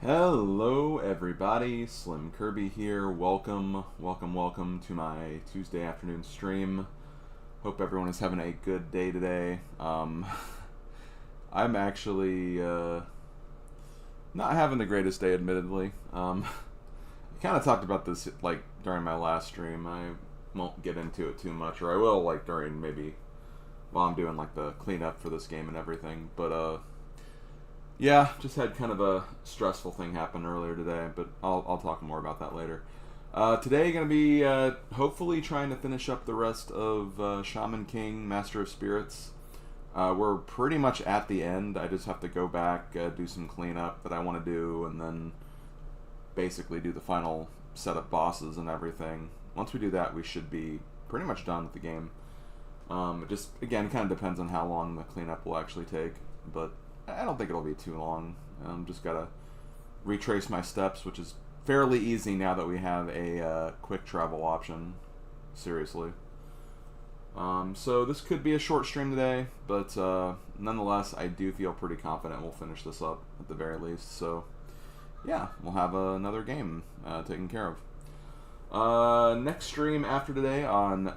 Hello everybody, SlimKirby here. Welcome to my Tuesday afternoon stream. Hope everyone is having a good day today. I'm actually not having the greatest day, admittedly. I kind of talked about this like during my last stream. I won't get into it too much, or I will like during maybe while I'm doing like the cleanup for this game and everything. But yeah, just had kind of a stressful thing happen earlier today, but I'll talk more about that later. Today going to be hopefully trying to finish up the rest of Shaman King, Master of Spirits. We're pretty much at the end. I just have to go back, do some cleanup that I want to do, and then basically do the final set of bosses and everything. Once we do that, we should be pretty much done with the game. It just, again, kind of depends on how long the cleanup will actually take, but I don't think it'll be too long. Just gotta retrace my steps, which is fairly easy now that we have a quick travel option. Seriously. So this could be a short stream today, but nonetheless, I do feel pretty confident we'll finish this up at the very least. So yeah, we'll have another game taken care of. Next stream after today on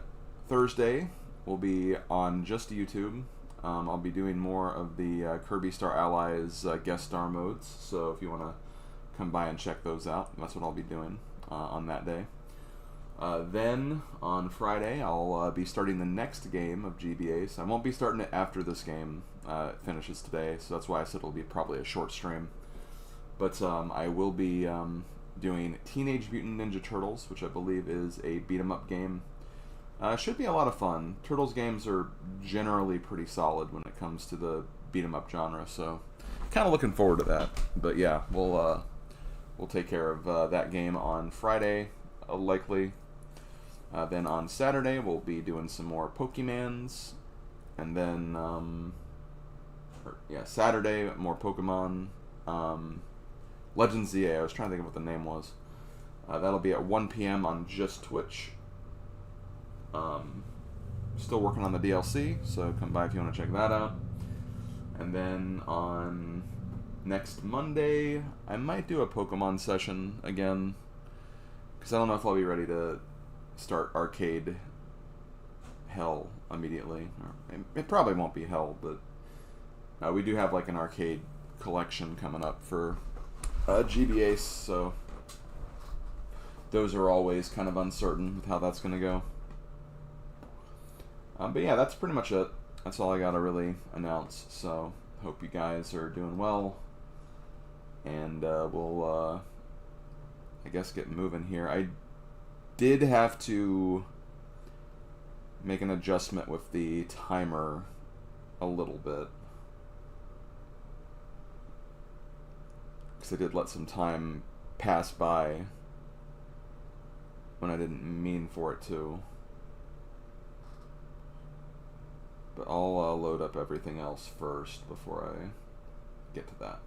Thursday will be on just YouTube. I'll be doing more of the Kirby Star Allies guest star modes, so if you want to come by and check those out, that's what I'll be doing on that day. Then, on Friday, I'll be starting the next game of GBACE. I won't be starting it after this game finishes today, so that's why I said it'll be probably a short stream. But I will be doing Teenage Mutant Ninja Turtles, which I believe is a beat-em-up game. Should be a lot of fun. Turtles games are generally pretty solid when it comes to the beat-em-up genre, so kind of looking forward to that. But yeah, we'll take care of that game on Friday, likely. Then on Saturday, we'll be doing some more Pokemans, and then Saturday more Pokemon. Legends ZA. I was trying to think of what the name was. That'll be at 1 p.m. on just Twitch. Still working on the DLC, so come by if you want to check that out. And then on next Monday, I might do a Pokemon session again, because I don't know if I'll be ready to start Arcade Hell immediately. It probably won't be Hell, but we do have like an arcade collection coming up for GBACE, so those are always kind of uncertain with how that's going to go. But yeah, that's pretty much it. That's all I got to really announce. So, hope you guys are doing well. And we'll, I guess, get moving here. I did have to make an adjustment with the timer a little bit, because I did let some time pass by when I didn't mean for it to. But I'll load up everything else first before I get to that.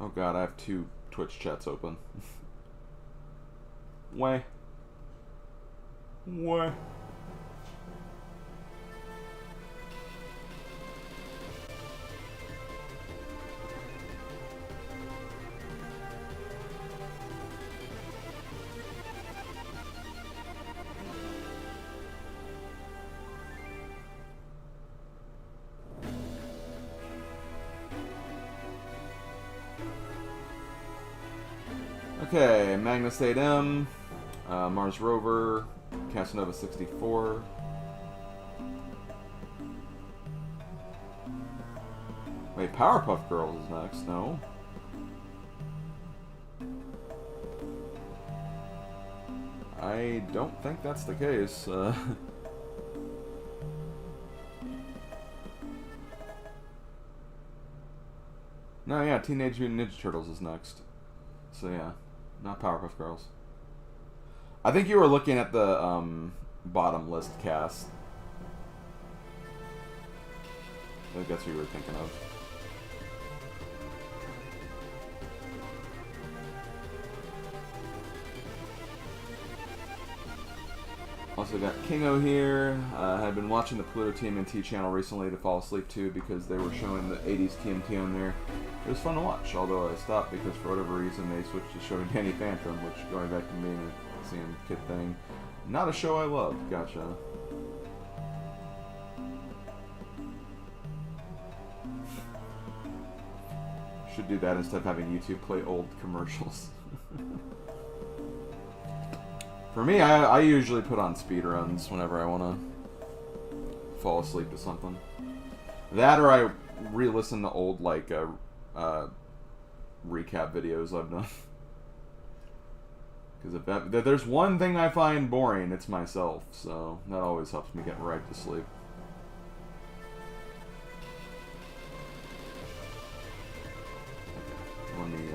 Oh god, I have 2 Twitch chats open. Why? Why? Okay, Magnus 8M, Mars Rover, Casanova 64. Wait, Powerpuff Girls is next, no? I don't think that's the case. No, yeah, Teenage Mutant Ninja Turtles is next. So yeah. Not Powerpuff Girls. I think you were looking at the bottom list cast. I think that's what you were thinking of. Also got Kingo here. I've been watching the Pluto TMNT channel recently to fall asleep to because they were showing the 80s TMT on there. It was fun to watch, although I stopped because for whatever reason they switched to showing Danny Phantom, which, going back to being a seeing kid thing, not a show I loved. Gotcha. Should do that instead of having YouTube play old commercials. For me, I usually put on speedruns whenever I want to fall asleep to something. That or I re-listen to old, like, recap videos I've done. Because if there's one thing I find boring, it's myself. So that always helps me get right to sleep. Let me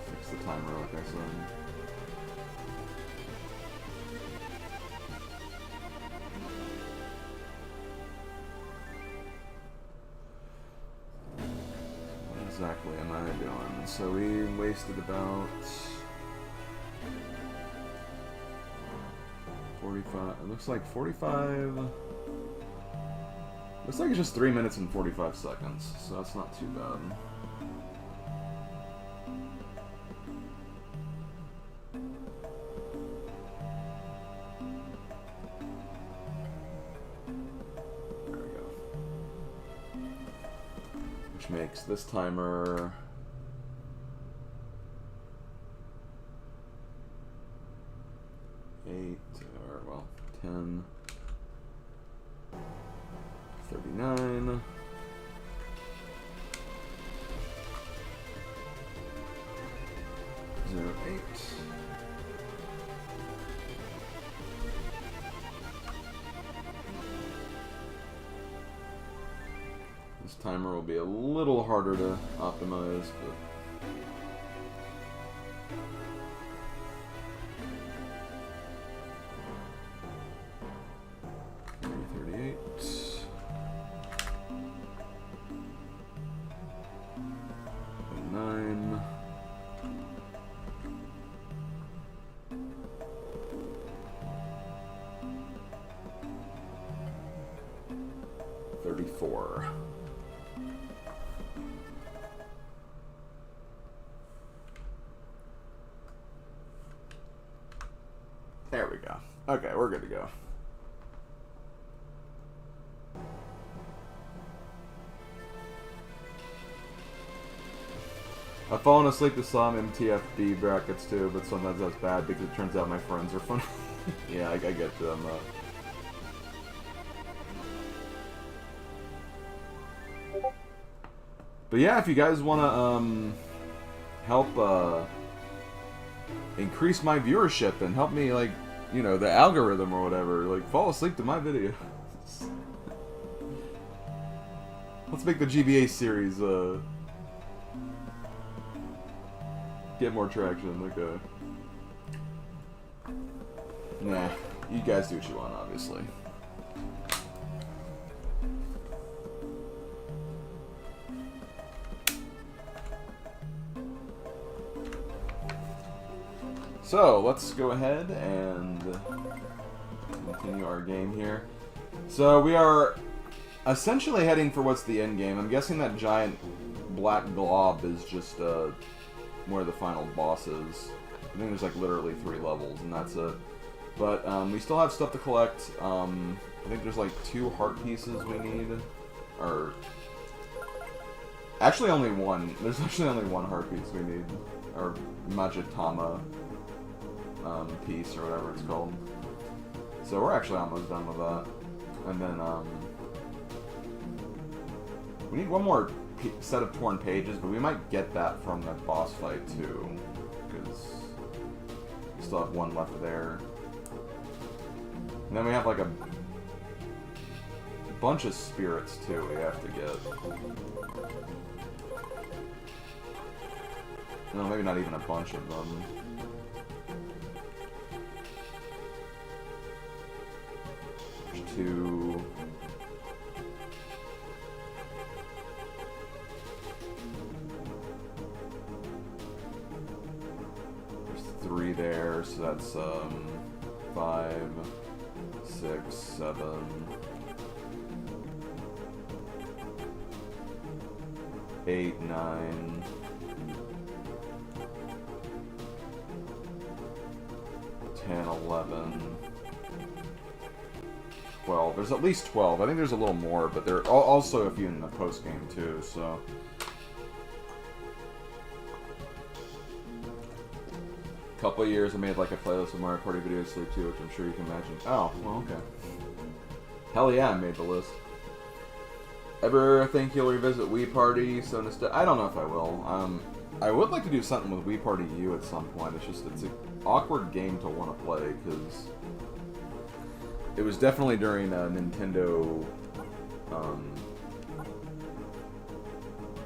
fix the timer like I said. Exactly am I doing? So we wasted about 45. It looks like 45. Looks like it's just 3 minutes and 45 seconds, so that's not too bad. Makes this timer 8 or well 10 39 08. This timer will be a little harder to optimize, but there we go. Okay, we're good to go. I've fallen asleep to some MTFB brackets too, but sometimes that's bad because it turns out my friends are funny. Yeah, I get you. But yeah, if you guys want to help increase my viewership and help me, like, you know, the algorithm or whatever, like, fall asleep to my videos. Let's make the GBACE series get more traction. Okay. Nah, you guys do what you want, obviously. So, let's go ahead and continue our game here. So, we are essentially heading for what's the end game. I'm guessing that giant black glob is just where the final boss is. I think there's like literally 3 levels, and that's it. But we still have stuff to collect. I think there's like 2 heart pieces we need. Or actually only 1. There's actually only 1 heart piece we need. Or Majitama piece, or whatever it's called. So we're actually almost done with that. And then we need 1 more set of torn pages, but we might get that from the boss fight too, because we still have 1 left there. And then we have like a bunch of spirits too we have to get. No, maybe not even a bunch of them. 2. There's 3 there, so that's 5, 6, 7, 8, 9. 10, 11, 12. There's at least 12. I think there's a little more, but there are also a few in the post game too. So, a couple of years I made like a playlist of Mario Party videos too, which I'm sure you can imagine. Oh, well, okay. Hell yeah, I made the list. Ever think you'll revisit Wii Party? So I don't know if I will. I would like to do something with Wii Party U at some point. It's an awkward game to want to play because it was definitely during Nintendo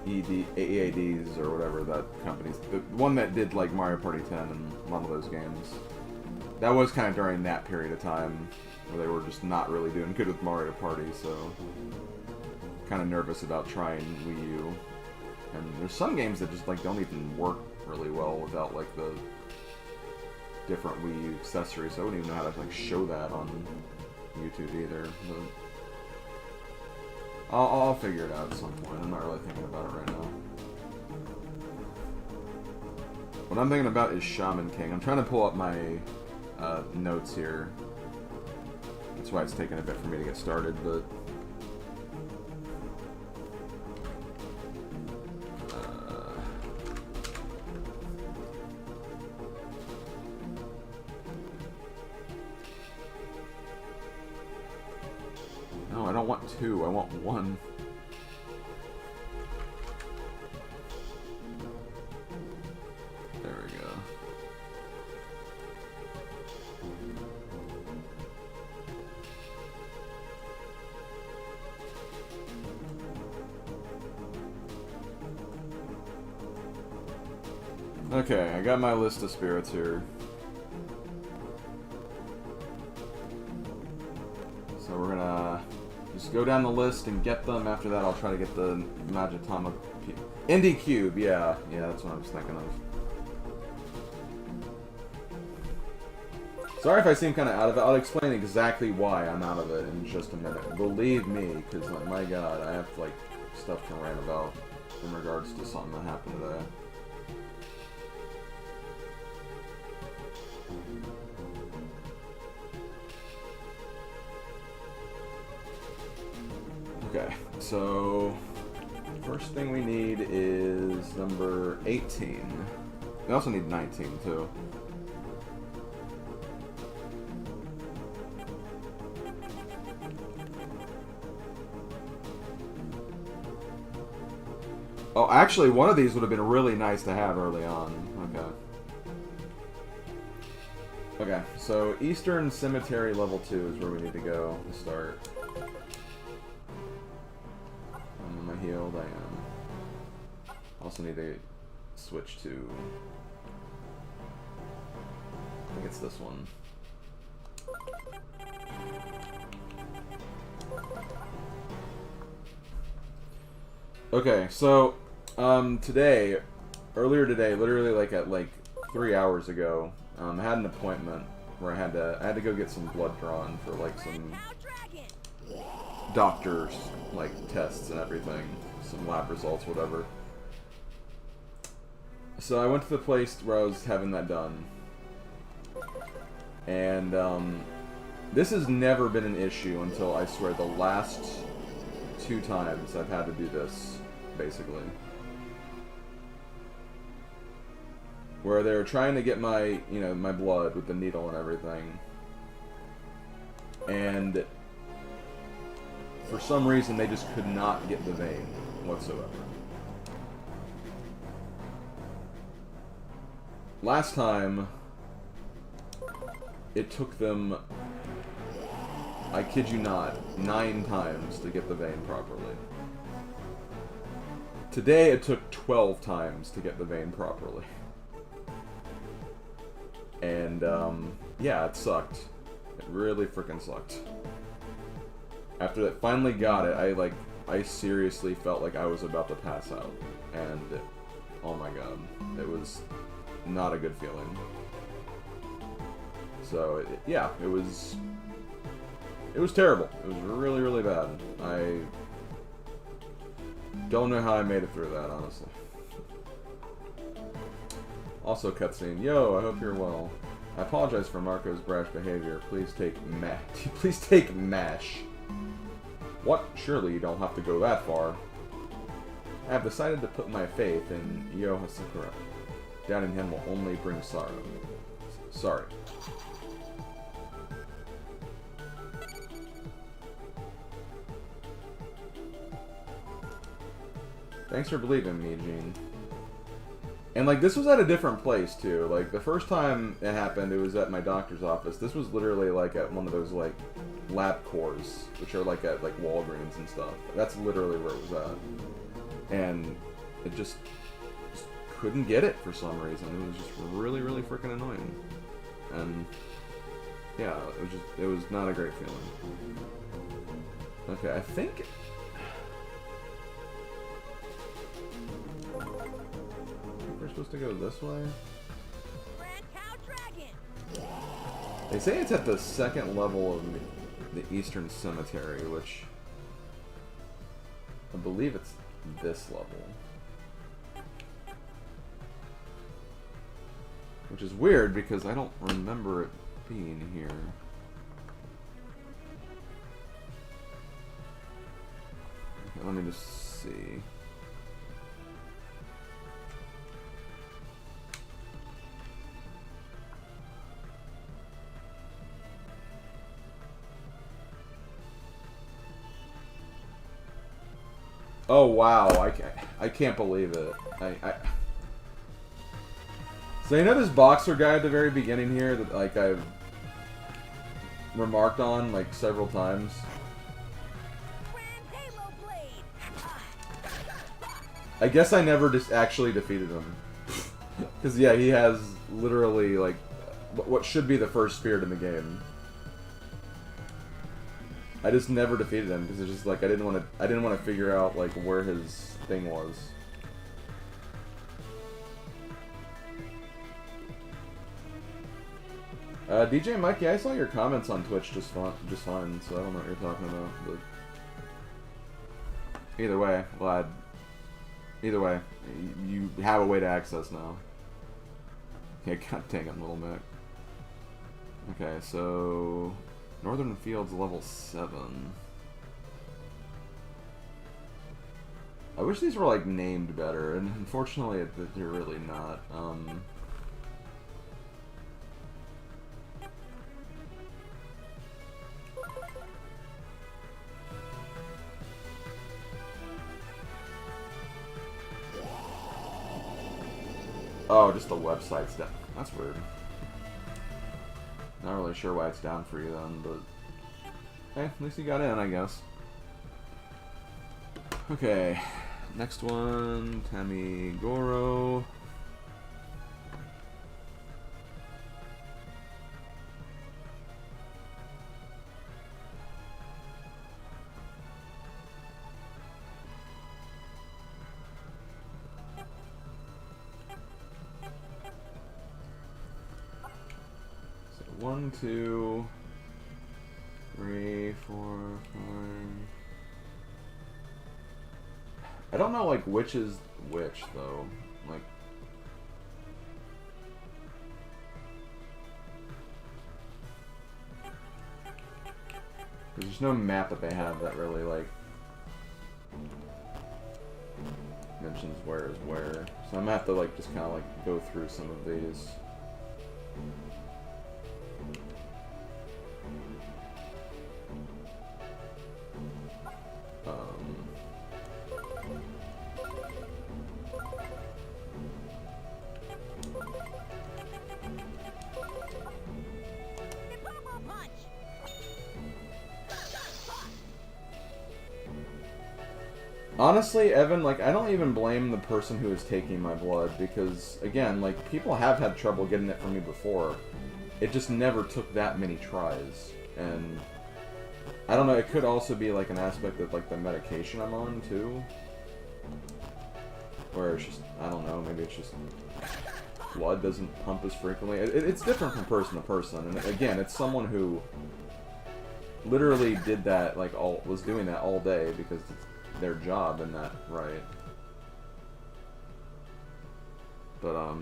EADs or whatever that company's, the one that did like Mario Party 10 and one of those games. That was kind of during that period of time where they were just not really doing good with Mario Party, so kind of nervous about trying Wii U. And there's some games that just like don't even work really well without like the different Wii U accessories. So I wouldn't even know how to like show that on YouTube either. But I'll figure it out at some point. I'm not really thinking about it right now. What I'm thinking about is Shaman King. I'm trying to pull up my notes here. That's why it's taking a bit for me to get started, but no, I don't want 2. I want 1. There we go. Okay, I got my list of spirits here. So we're gonna just go down the list and get them. After that, I'll try to get the Magitama Indie Cube. Yeah, that's what I was thinking of. Sorry if I seem kind of out of it. I'll explain exactly why I'm out of it in just a minute. Believe me, because like, my God, I have like stuff to rant about in regards to something that happened today. Okay, so first thing we need is number 18. We also need 19 too. Oh, actually, one of these would have been really nice to have early on. Okay. Okay, so Eastern Cemetery level 2 is where we need to go to start. Am I healed? I am. Also need to switch to... I think it's this one. Okay, so earlier today, literally like at 3 hours ago, I had an appointment where I had to go get some blood drawn for like some doctor's like tests and everything, some lab results, whatever. So I went to the place where I was having that done, and this has never been an issue until I swear the last 2 times I've had to do this, basically. Where they were trying to get my, my blood with the needle and everything. And for some reason they just could not get the vein whatsoever. Last time, it took them, I kid you not, 9 times to get the vein properly. Today it took 12 times to get the vein properly. And, yeah, it sucked. It really freaking sucked. After that finally got it, I seriously felt like I was about to pass out. And, oh my god, it was not a good feeling. So, yeah, it was terrible. It was really, really bad. I don't know how I made it through that, honestly. Also, cutscene. Yo, I hope you're well. I apologize for Marco's brash behavior. Please take Please take MASH. What? Surely you don't have to go that far. I have decided to put my faith in Yo Hasakura. Doubting him will only bring sorrow. Sorry. Thanks for believing me, Gene. And, like, this was at a different place, too. Like, the first time it happened, it was at my doctor's office. This was literally, like, at one of those, like, LabCorps, which are, like, at, like, Walgreens and stuff. That's literally where it was at. And it just couldn't get it for some reason. It was just really, really freaking annoying. And, yeah, it was not a great feeling. Okay, I think... we're supposed to go this way? They say it's at the second level of the Eastern Cemetery, which I believe it's this level. Which is weird because I don't remember it being here. Okay, let me just see. Oh wow, I can't believe it. So you know this boxer guy at the very beginning here that like I've remarked on like several times? I guess I never just actually defeated him. Cause yeah, he has literally like what should be the first spirit in the game. I just never defeated him because it's just like I didn't want to figure out like where his thing was. DJ Mikey, I saw your comments on Twitch just fine, so I don't know what you're talking about. But either way, glad. Either way, you have a way to access now. Yeah, god dang it, little Mick. Okay, so Northern Fields level 7. I wish these were like named better, and unfortunately they're really not. Oh, just the website's down. That's weird. Not really sure why it's down for you then, but hey, at least you got in, I guess. Okay, next one, Tamigoro. So 1, 2, 3, 4, 5. I don't know, like, which is which, though. Like... there's no map that they have that really, like... mentions where is where. So I'm gonna have to, like, just kind of, like, go through some of these. Honestly, Evan, like, I don't even blame the person who is taking my blood, because, again, like, people have had trouble getting it from me before. It just never took that many tries, and I don't know, it could also be like an aspect of like the medication I'm on too. Where it's just, I don't know, maybe it's just blood doesn't pump as frequently. It's different from person to person, and again, it's someone who literally did that, like, was doing that all day because it's their job and that, right? But,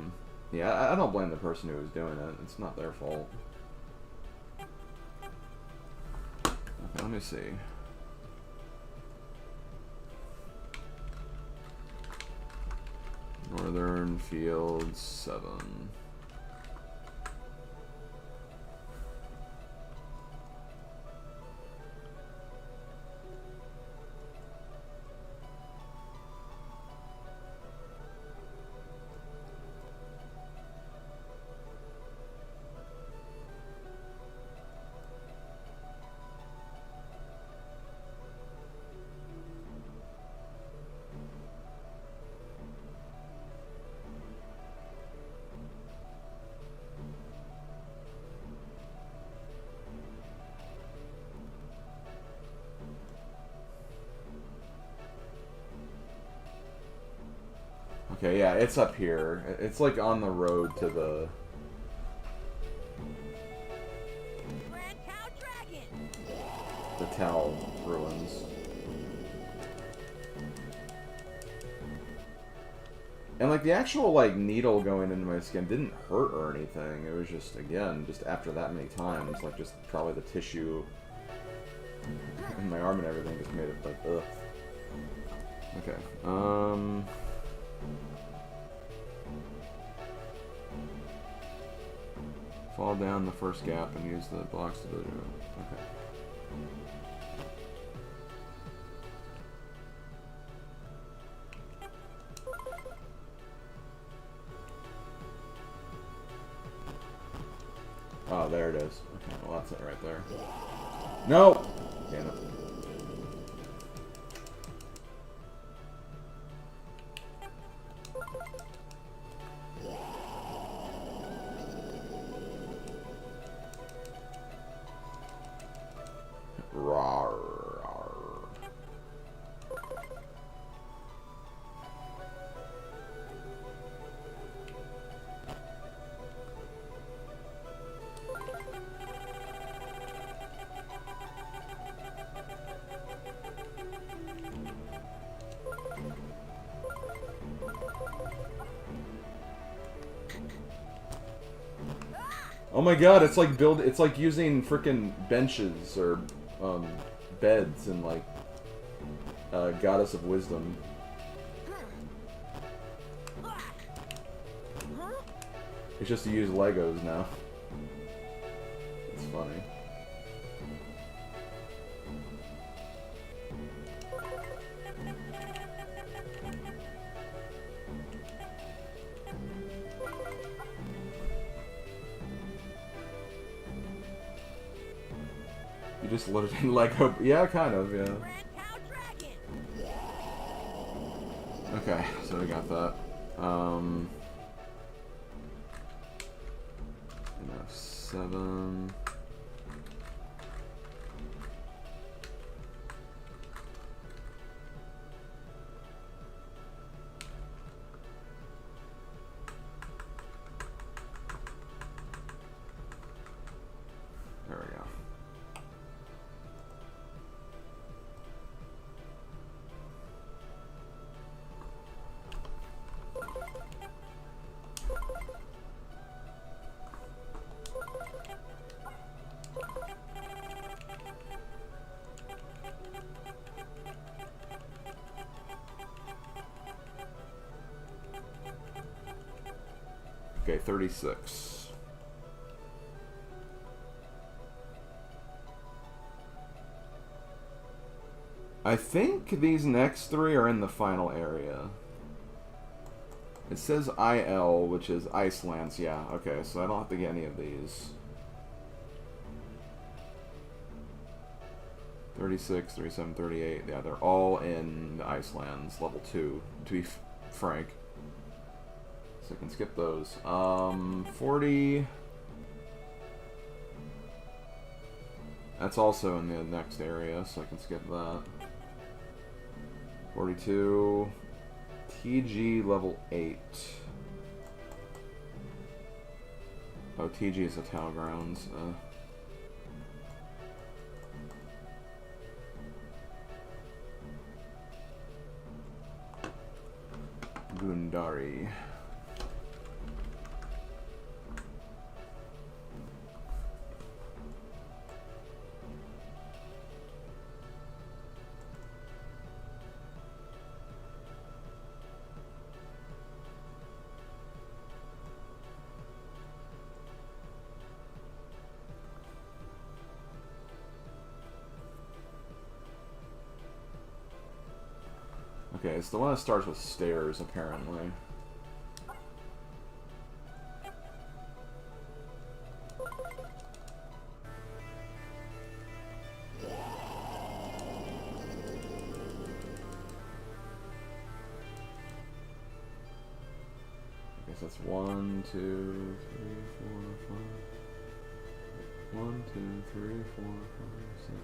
yeah, I don't blame the person who was doing it. It's not their fault. Okay, let me see. Northern Fields 7. Okay, yeah, it's up here. It's like on the road to the... the Tau ruins. And like the actual like needle going into my skin didn't hurt or anything. It was just, again, just after that many times, like just probably the tissue in my arm and everything just made it like, ugh. Okay, fall down the first gap and use the blocks to do it. Okay. Oh, there it is. Okay, well that's it right there. No! Damn it. Rawr, rawr. Oh my god, it's like it's like using frickin' benches or beds and like Goddess of Wisdom. It's just to use Legos now. It's funny. You just loaded in Lego. Yeah, kind of, yeah. Okay, so we got that. F7. There we go. Okay, 36. I think these next three are in the final area. It says IL, which is Icelands. Yeah, okay, so I don't have to get any of these. 36, 37, 38. Yeah, they're all in the Icelands, level 2, to be frank. So I can skip those. 40... That's also in the next area, so I can skip that. 42. TG level 8. Oh, TG is the Tau Grounds. Gundari. Okay, it's the one that starts with stairs, apparently. I guess that's 1, 2, 3, 4, 5. 1, 2, 3, 4, 5, 6.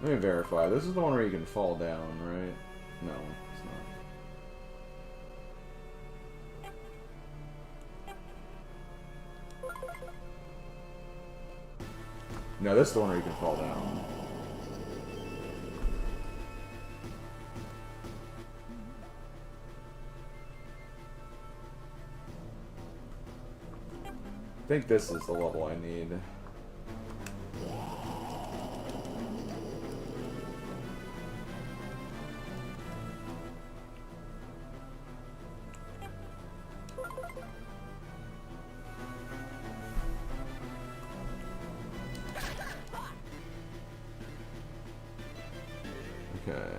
Let me verify. This is the one where you can fall down, right? No, it's not. No, this is the one where you can fall down. I think this is the level I need. Okay.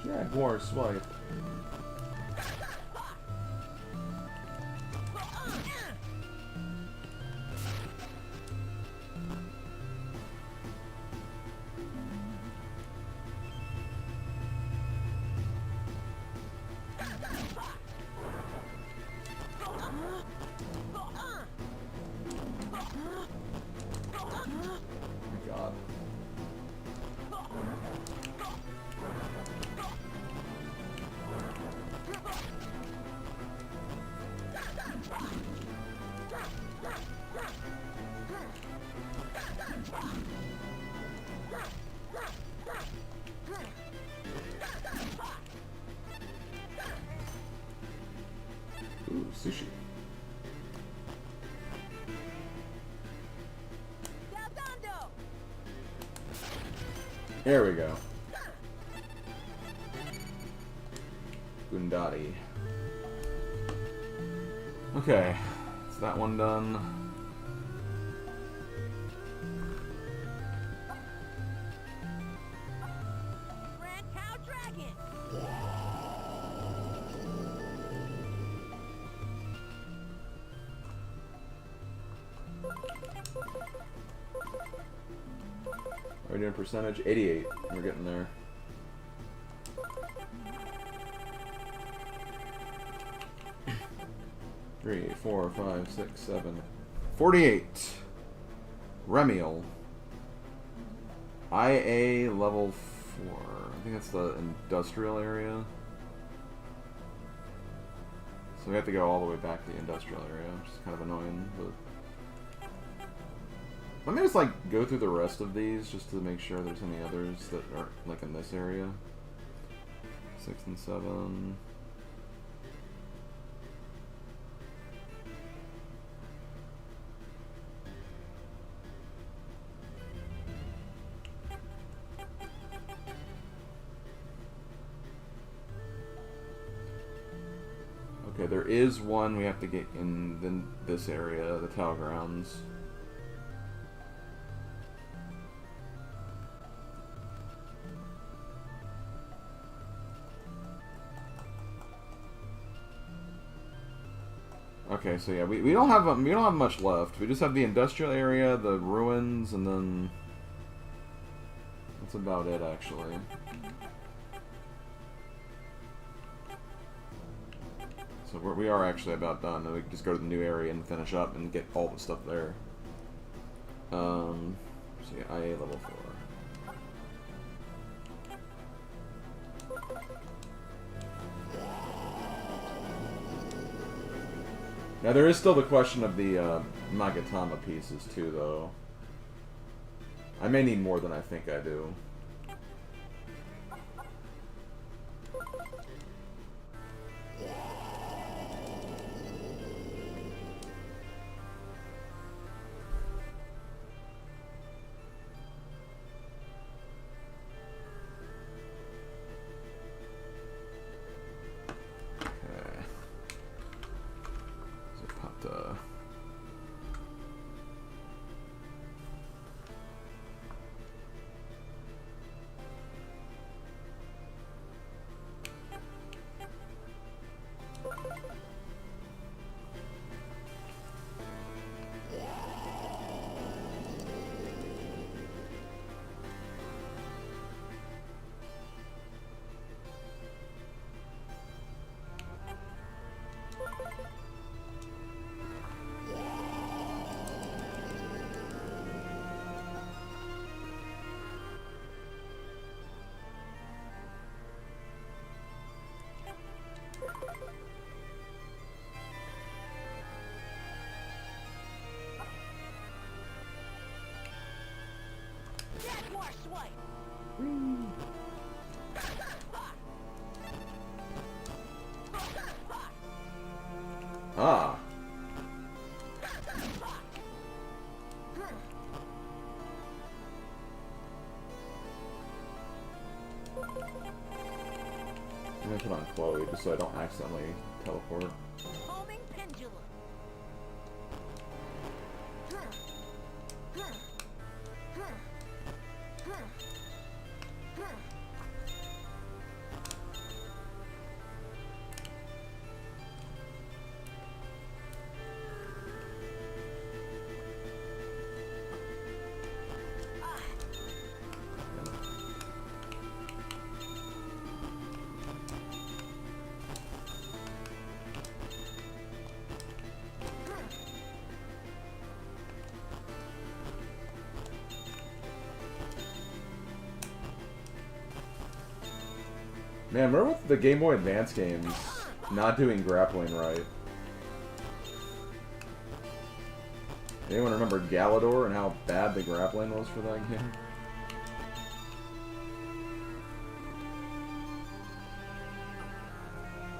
Jaguar swipe. God. Ooh, sushi. There we go. Gundari. Okay, is that one done? Are we doing percentage? 88. We're getting there. Three, 4, 5, 6, 7. 48. Remiel. IA level 4. I think that's the industrial area. So we have to go all the way back to the industrial area, which is kind of annoying, but... Let me just, like, go through the rest of these, just to make sure there's any others that are, like, in this area. 6 and 7... Okay, there is one we have to get in this area, the Tau Grounds. Okay, so yeah, we don't have much left. We just have the industrial area, the ruins, and then that's about it, actually. So we are actually about done, and we can just go to the new area and finish up and get all the stuff there. So yeah, IA level 4. Now there is still the question of the Magatama pieces too, though. I may need more than I think I do. Ah. I'm gonna put on Chloe just so I don't accidentally teleport. Homing pendulum. Man, remember with the Game Boy Advance games not doing grappling right? Anyone remember Galador and how bad the grappling was for that game?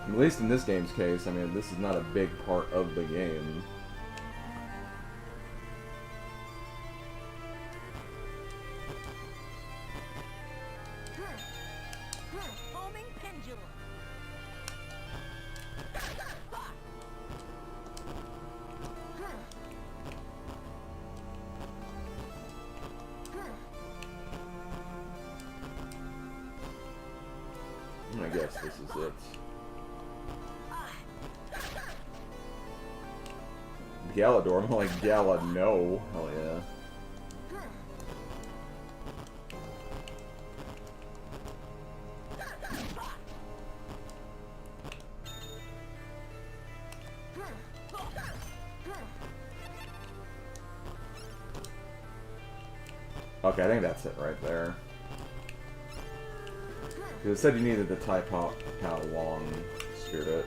At least in this game's case, I mean, this is not a big part of the game. I guess this is it. Galador, I'm like Gala, no. Hell yeah. Okay, I think that's it right there. Because it said you needed the Tai Pao Long Spirit.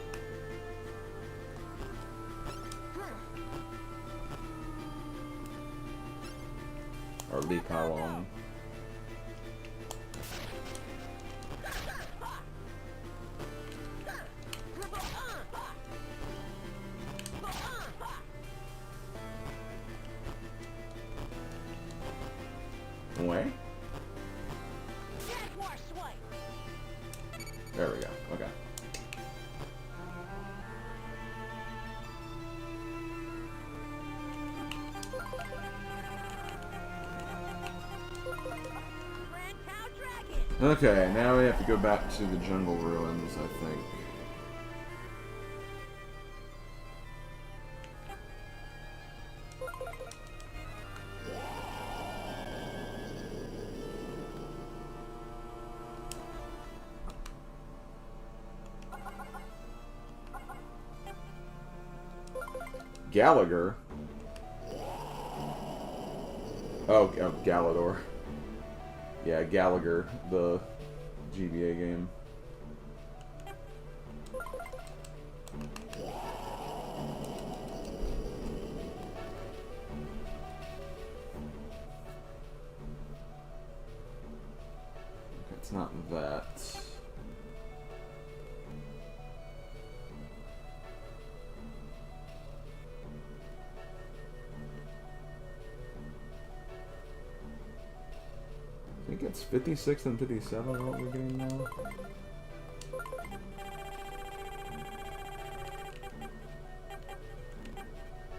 Or Li Long. Way? There we go. Okay. Okay, now we have to go back to the jungle ruins, I think. Gallagher? Oh, Galador. Yeah, Gallagher, the GBA game. It's not that. I think it's 56 and 57 what we're getting now.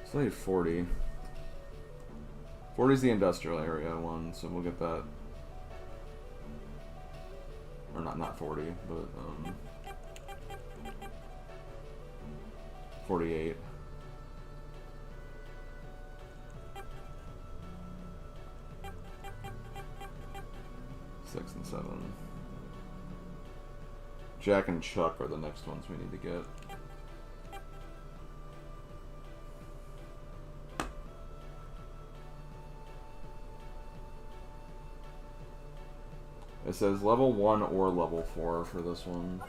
It's only 40. 40 is the industrial area one, so we'll get that. Or not 40, but 48. 6 and 7. Jack and Chuck are the next ones we need to get. It says level 1 or level 4 for this one.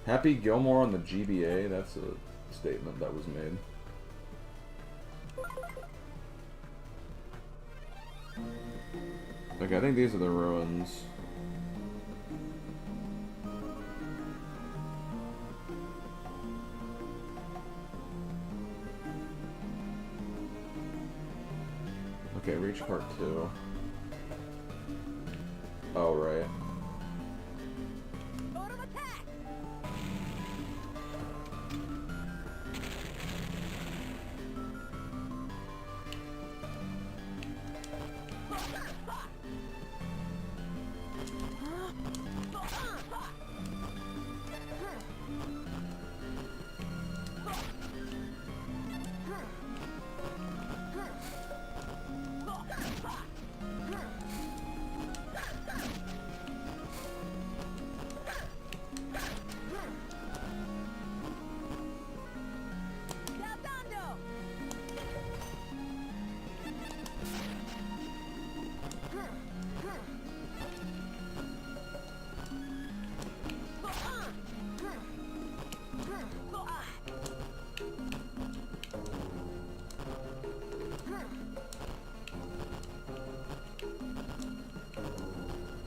Happy Gilmore on the GBA, that's a statement that was made. Okay, I think these are the ruins. Okay, reach part 2. Oh, right.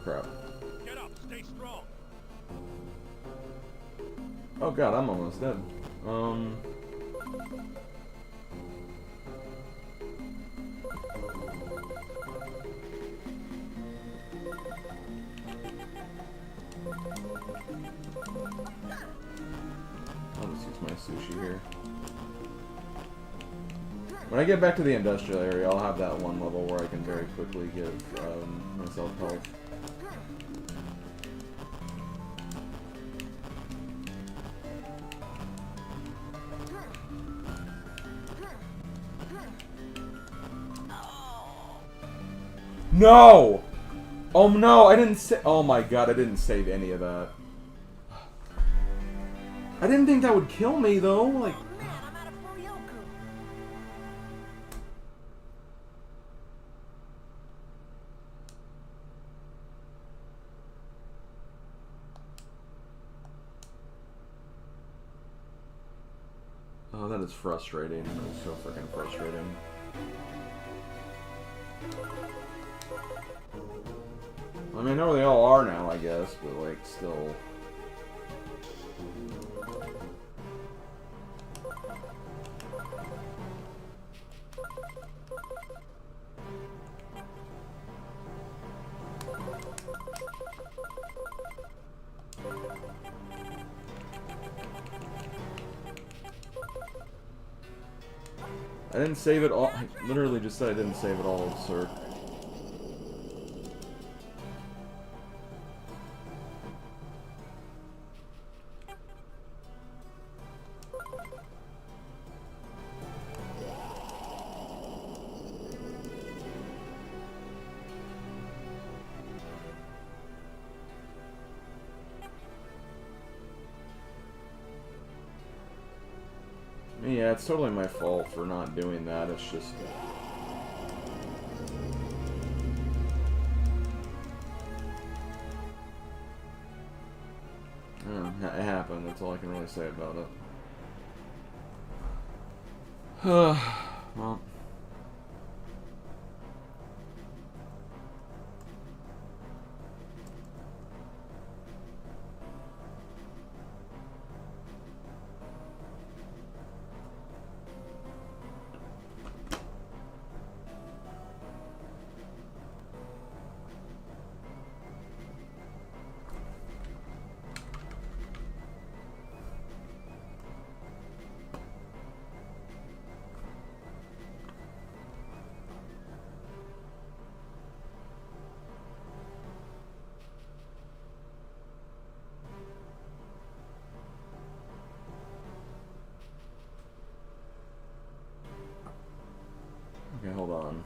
Crap. Get up, stay strong. Oh god, I'm almost dead. sushi here. When I get back to the industrial area, I'll have that one level where I can very quickly give myself health. No! Oh no, I didn't sa- oh my god, I didn't save any of that. I didn't think that would kill me though, like... Oh man, I'm out of Furyoku. Oh, that is frustrating. That is so freaking frustrating. I mean, I know where they all are now, I guess, but, like, still... I didn't save it all. I literally just said I didn't save it all, sir. Yeah, it's totally my fault for not doing that. It's just... it happened. That's all I can really say about it. Well... Okay, hold on.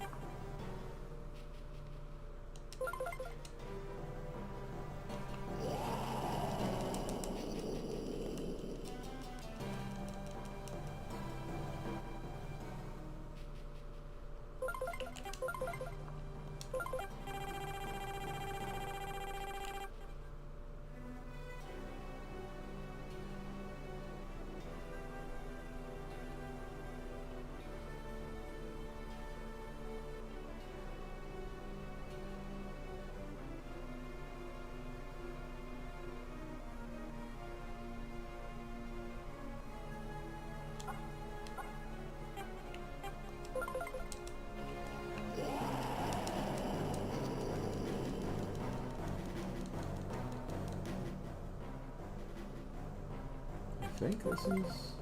I think this is...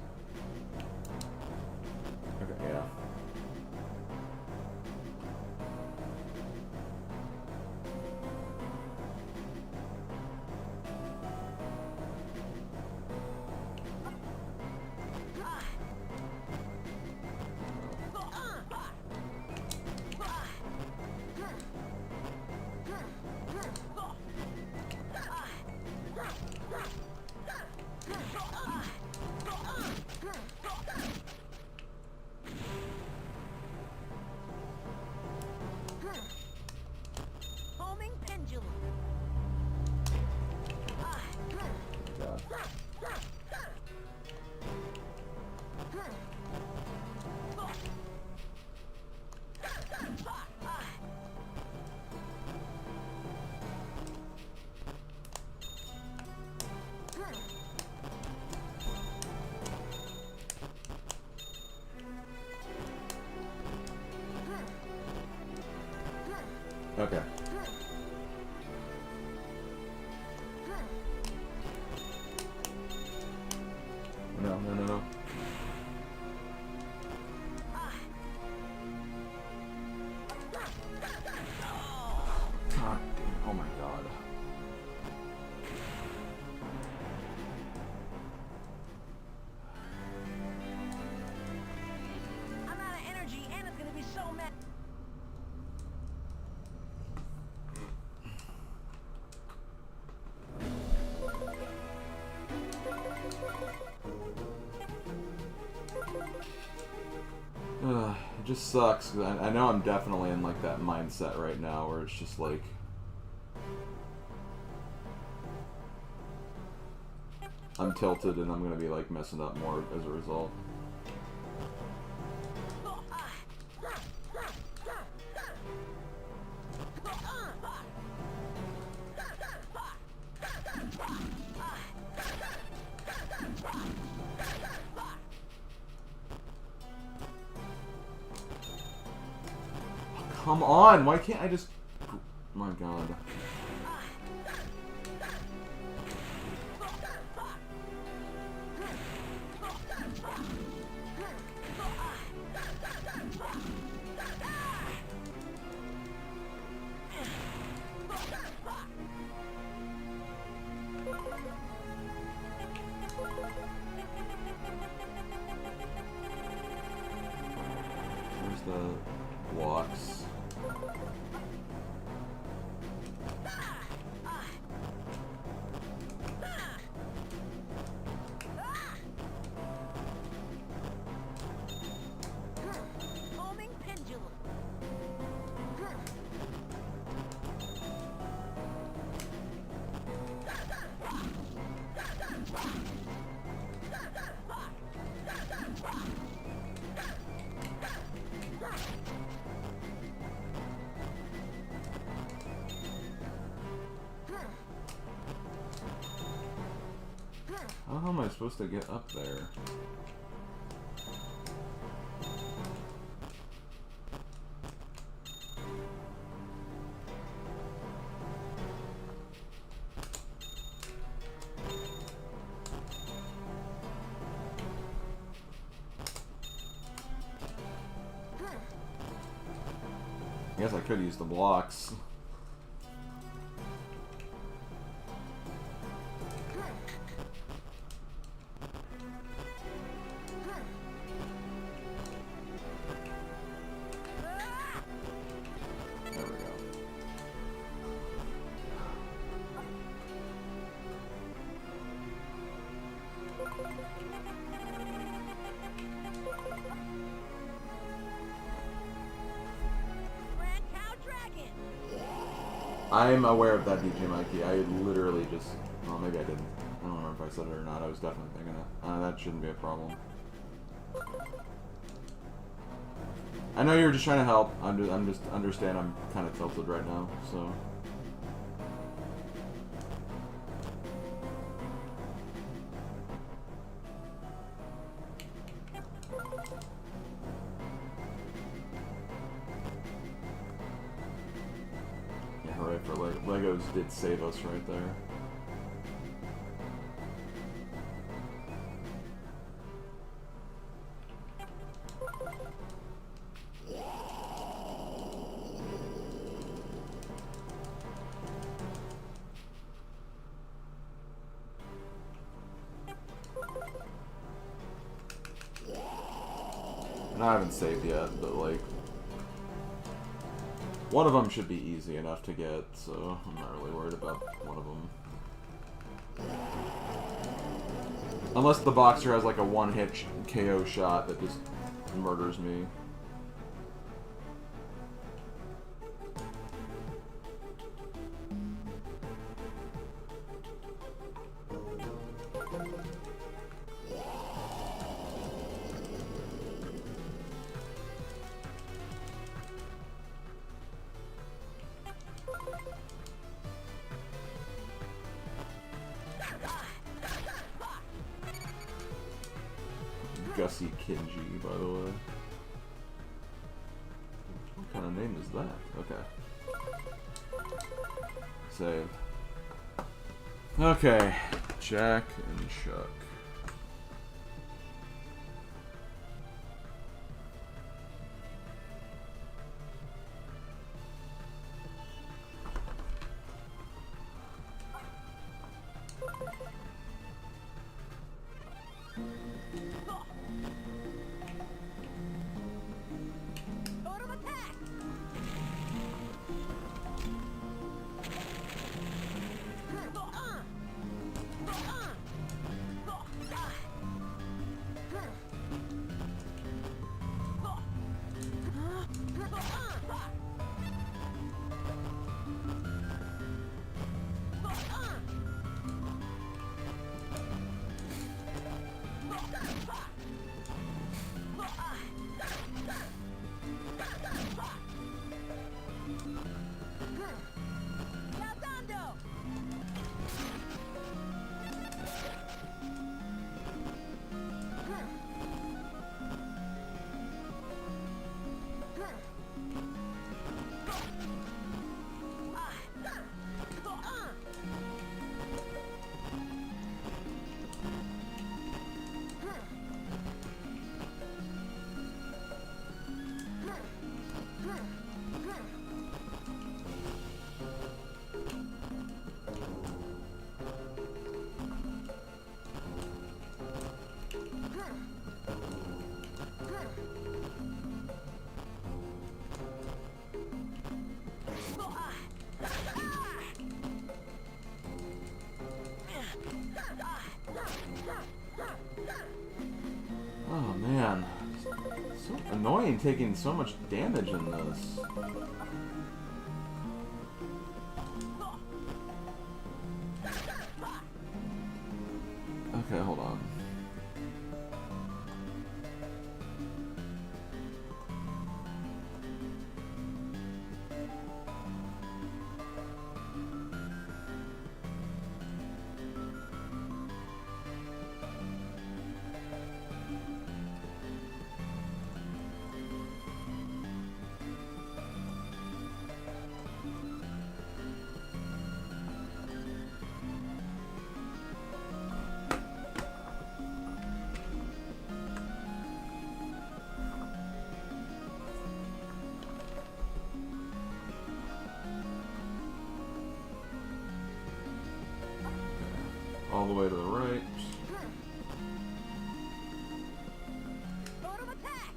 Okay, yeah. Homing pendulum. God. Okay. No. It just sucks, 'cause I know I'm definitely in like that mindset right now where it's just like I'm tilted and I'm gonna be like messing up more as a result. Come on, why can't I just... Oh my god. Where's the blocks? Homing pendulum. How am I supposed to get up there? I guess I could use the blocks. There we go. Red cow dragon. I'm aware of that, DJ Mikey. I literally just... Well, maybe I didn't. I don't remember if I said it or not. I was definitely thinking it. That shouldn't be a problem. I know you were just trying to help. I'm just understand I'm kind of tilted right now, so... Yeah, hooray for Legos did save us right there. And I haven't saved yet, but like... One of them should be easy enough to get, so I'm not really worried about one of them. Unless the boxer has like a one-hit KO shot that just murders me. Gussie Kinji, by the way. What kind of name is that? Okay. Save. Okay. Jack and Chuck. Totem attack. Oh man, so annoying taking so much damage in this. Okay, hold on. All the way to the right. Auto attack.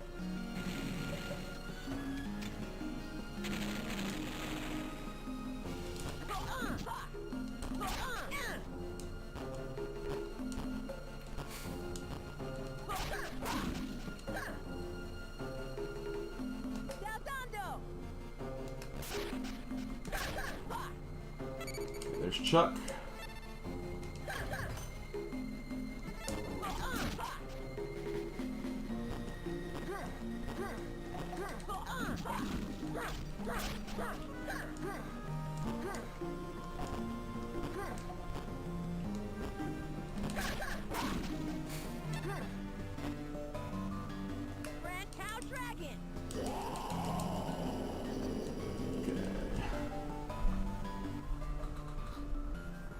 There's Chuck. Grand Cow Dragon.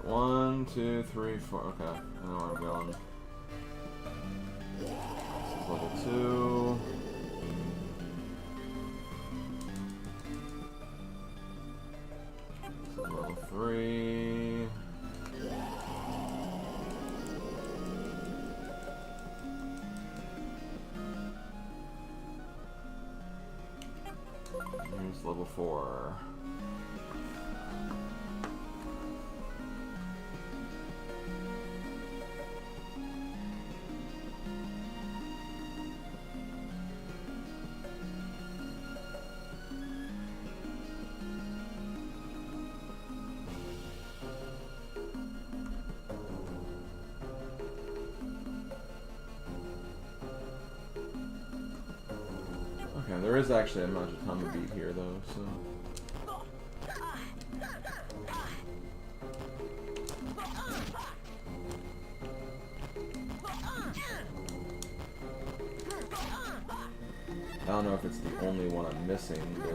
One, two, three, four. Okay, I know where I'm going. This is level 2. This is level 3. Here's level 4. Okay, there is actually a magic ton to beat here though, so. I don't know if it's the only one I'm missing, but.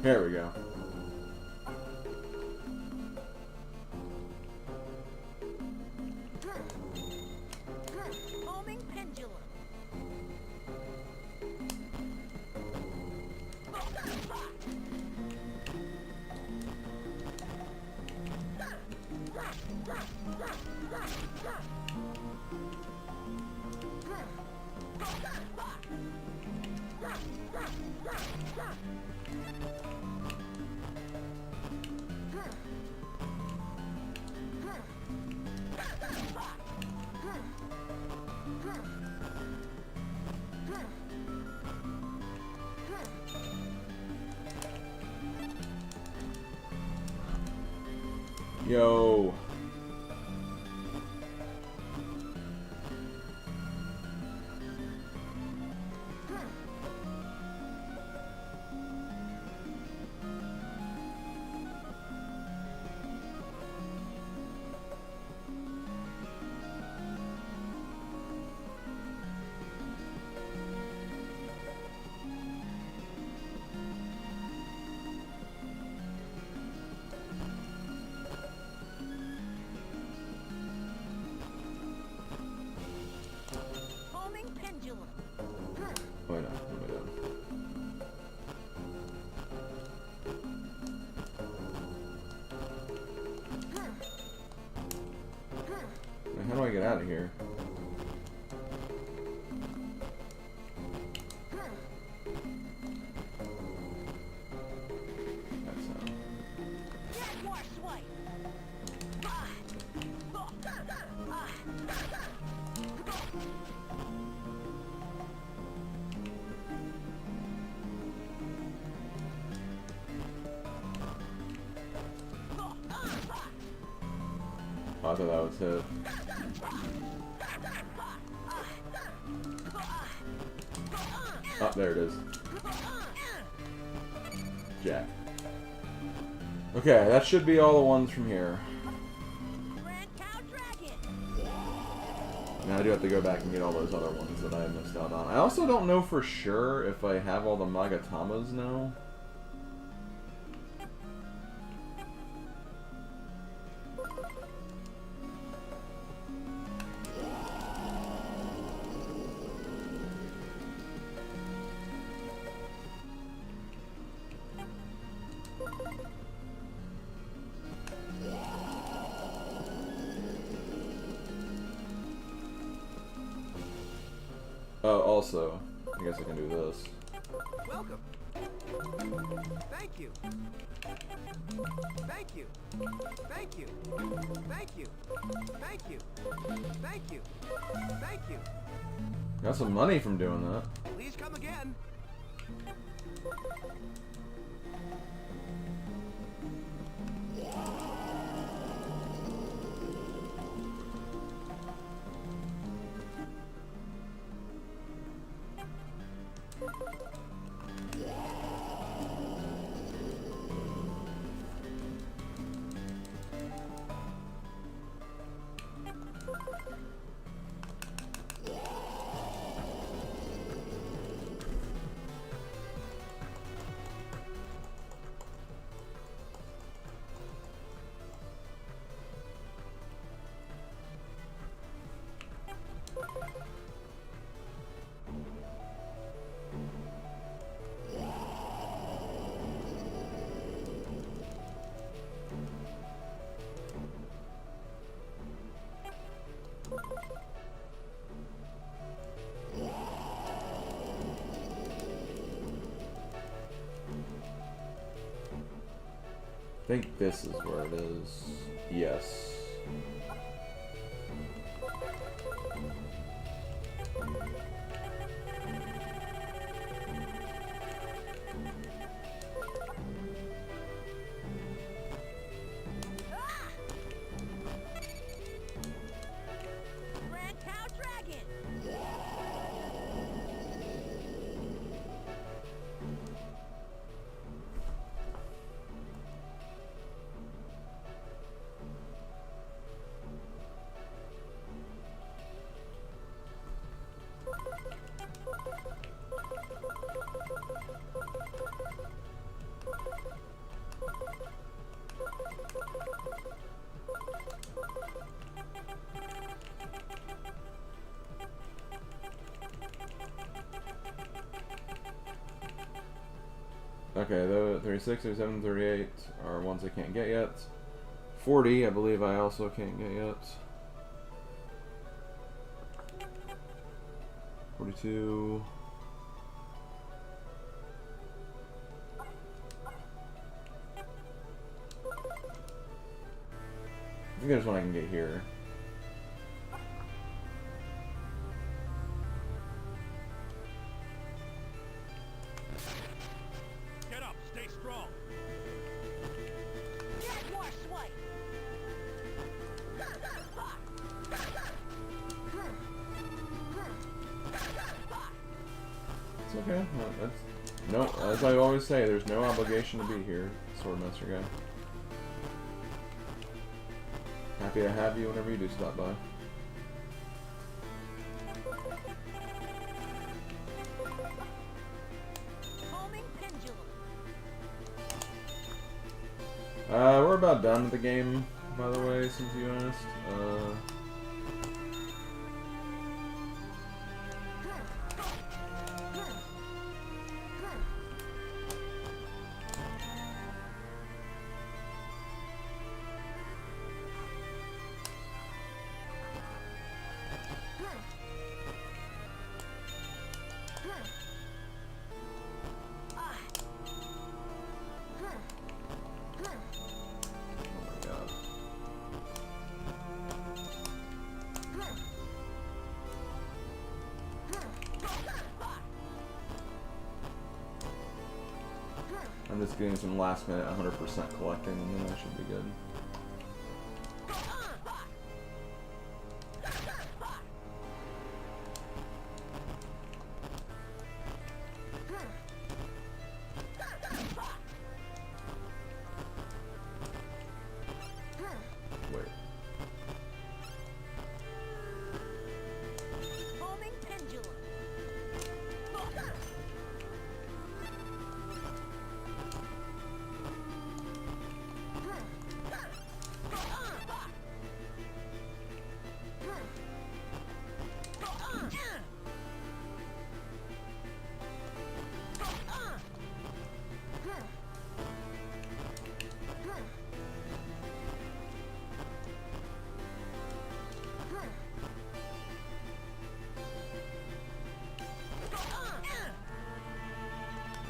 There we go. Homing pendulum. Yo. Homing pendulum. Wait, no. What am I doing? Wait, how do I get out of here? That's how. Jaguar swipe. Oh, I thought that was it. Oh, there it is. Jack. Okay, that should be all the ones from here. Grand cow dragon. Now I do have to go back and get all those other ones that I missed out on. I also don't know for sure if I have all the Magatamas now. Oh, also, I guess I can do this. Welcome. Thank you. Thank you. Thank you. Thank you. Thank you. Thank you. Thank you. Got some money from doing that. Please come again. I think this is where it is. Yes. Grand cow dragon. Okay, the 36, 37, 38 are ones I can't get yet. 40, I believe I also can't get yet. 42. I think there's one I can get here. Get up, stay strong. Jaguar swipe. It's okay. No, as I always say, there's no obligation to be here, Swordmaster guy. Happy to have you whenever you do stop by. Homing pendulum. We're about done with the game, by the way, since you asked. I'm just getting some last minute 100% collecting and then I should be good. Wait. Homing pendulum.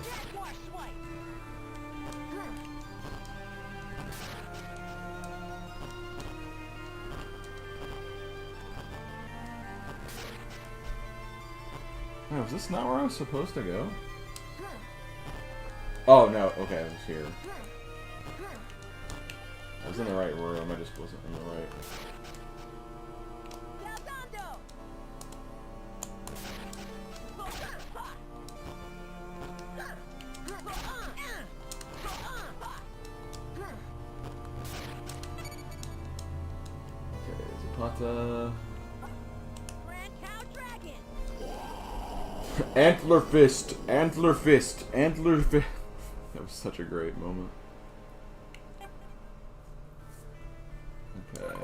Jaguar swipe. Oh, is this not where I was supposed to go? Oh, no. Okay, I was here. I was in the right room, I just wasn't in the right. Galgando. Okay, Zapata. Grand cow dragon. Antler fist! Antler fist! Antler fist! That was such a great moment. Okay.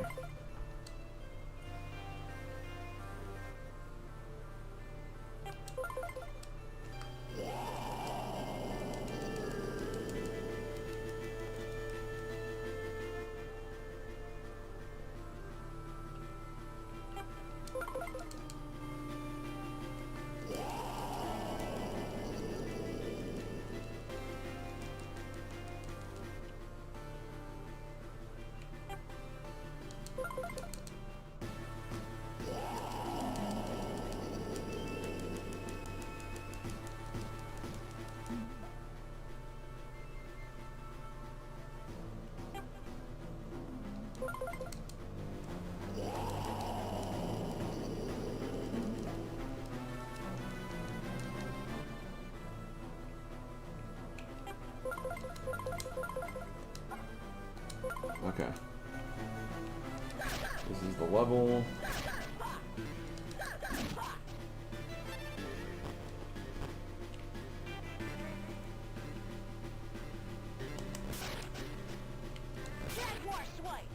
Okay. This is the level. Jaguar swipe.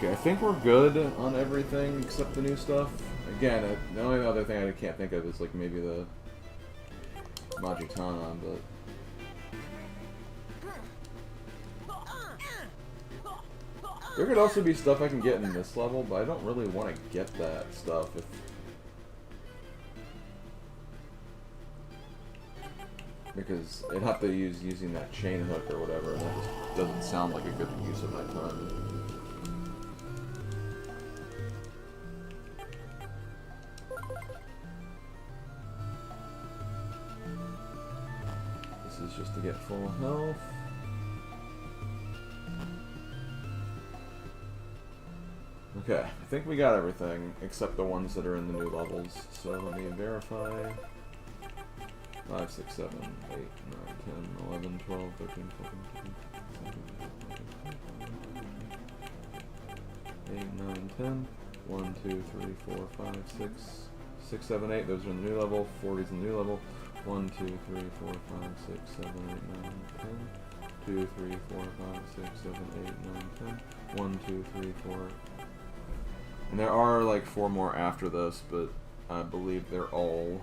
Okay, I think we're good on everything except the new stuff. Again, the only other thing I can't think of is like maybe the Majitana, but there could also be stuff I can get in this level, but I don't really want to get that stuff if... because I'd have to use using that chain hook or whatever, and that just doesn't sound like a good use of my time. This is just to get full health. Okay, I think we got everything, except the ones that are in the new levels. So let me verify. 5, 6, 7, 8, 9, 10, 11, 12, 13, 14, 15, 8, 9, 10. 1, 2, 3, 4, 5, 6, 6, 7, 8. Those are in the new level. 40 is in the new level. 1, 2, 3, 4, 5, 6, 7, 8, 9, 10. 2, 3, 4, 5, 6, 7, 8, 9, 10. 1, 2, 3, 4. And there are like 4 more after this, but I believe they're all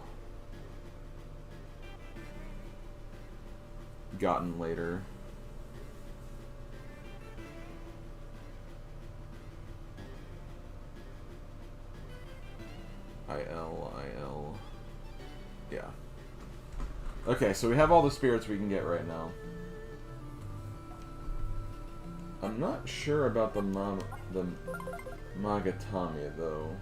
gotten later. IL. Yeah. Okay, so we have all the spirits we can get right now. I'm not sure about the Magatami though.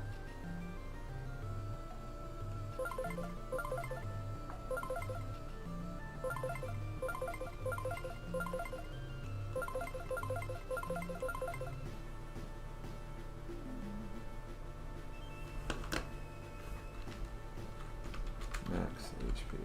Max HP.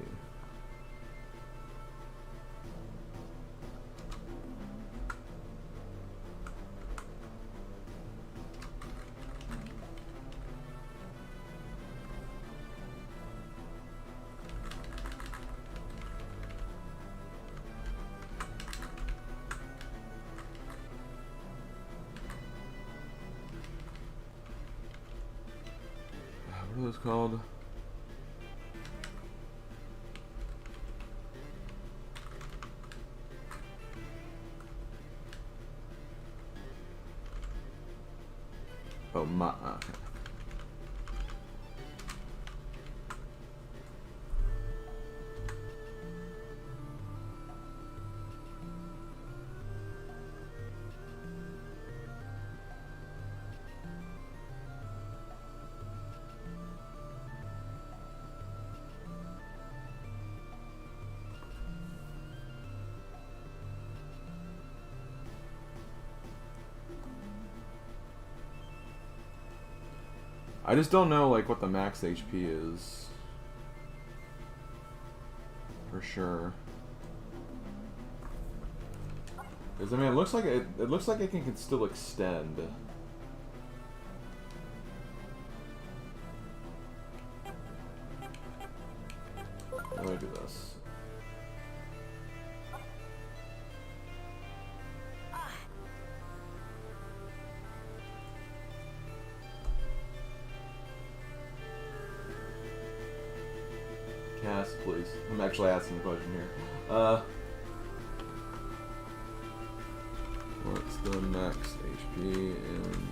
What are those called? Oh, okay. I just don't know like what the max HP is for sure. Because I mean, it looks like it looks like it can still extend. How do I do this? Cast, please. I'm actually asking the question here. What's the max HP in...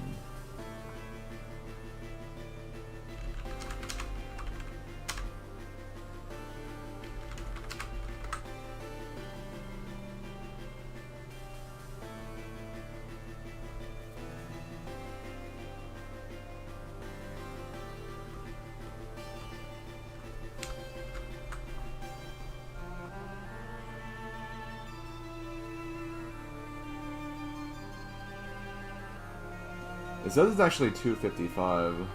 It says it's actually 255.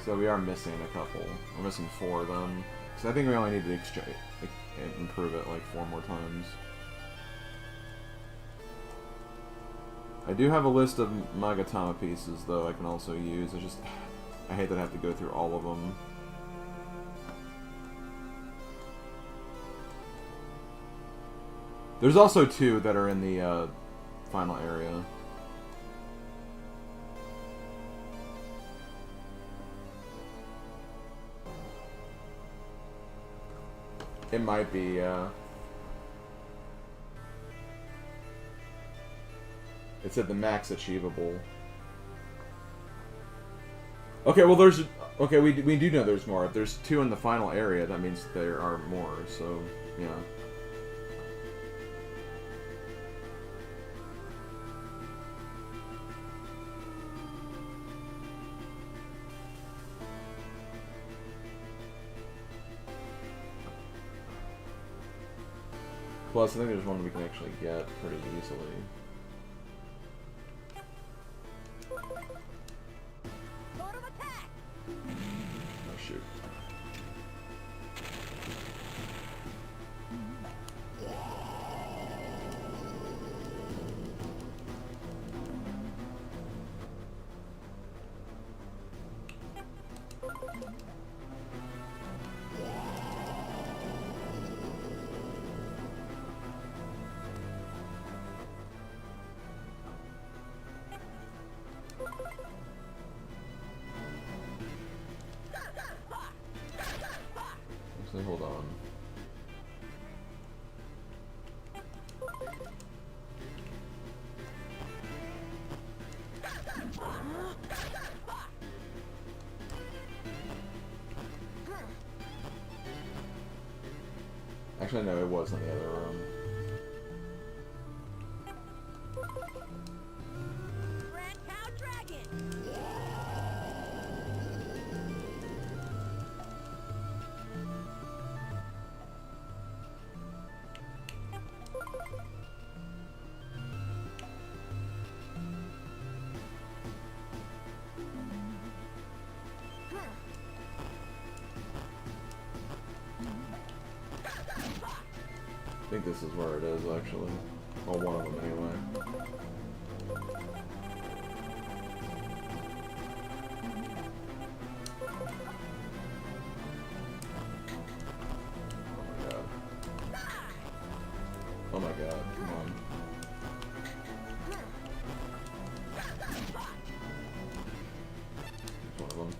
So we are missing a couple. We're missing 4 of them. So I think we only need to improve it like 4 more times. I do have a list of Magatama pieces though I can also use. It's just, I hate that I have to go through all of them. There's also 2 that are in the final area. It might be, It said the max achievable. Okay, well there's... Okay, we do know there's more. If there's 2 in the final area, that means there are more, so, yeah. Plus, I think there's one we can actually get pretty easily. Mode of attack. Oh, shoot. Actually, hold on. Actually, no, it was in the other room. Grand Cow Dragon. I think this is where it is, actually. Well, one of them, anyway. Oh my god, come on. There's one of them.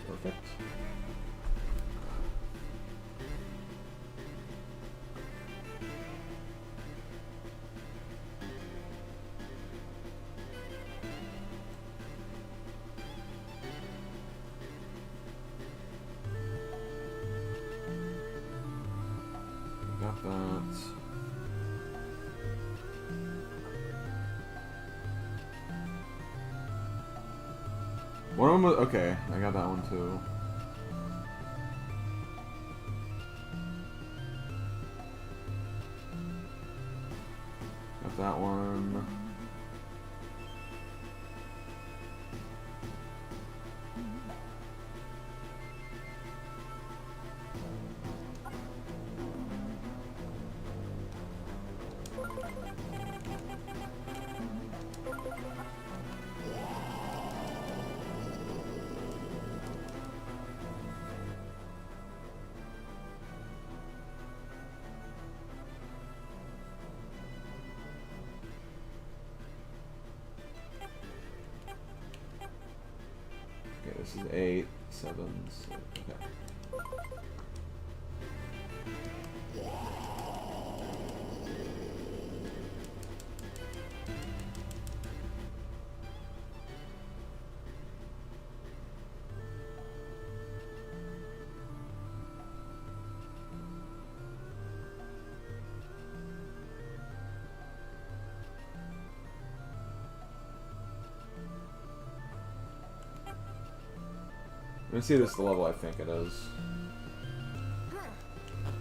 Perfect. Got that. One of them was, okay, I got that one too. Got that one. Okay, this is 8, 7, 6, okay. Let me see if this is the level I think it is.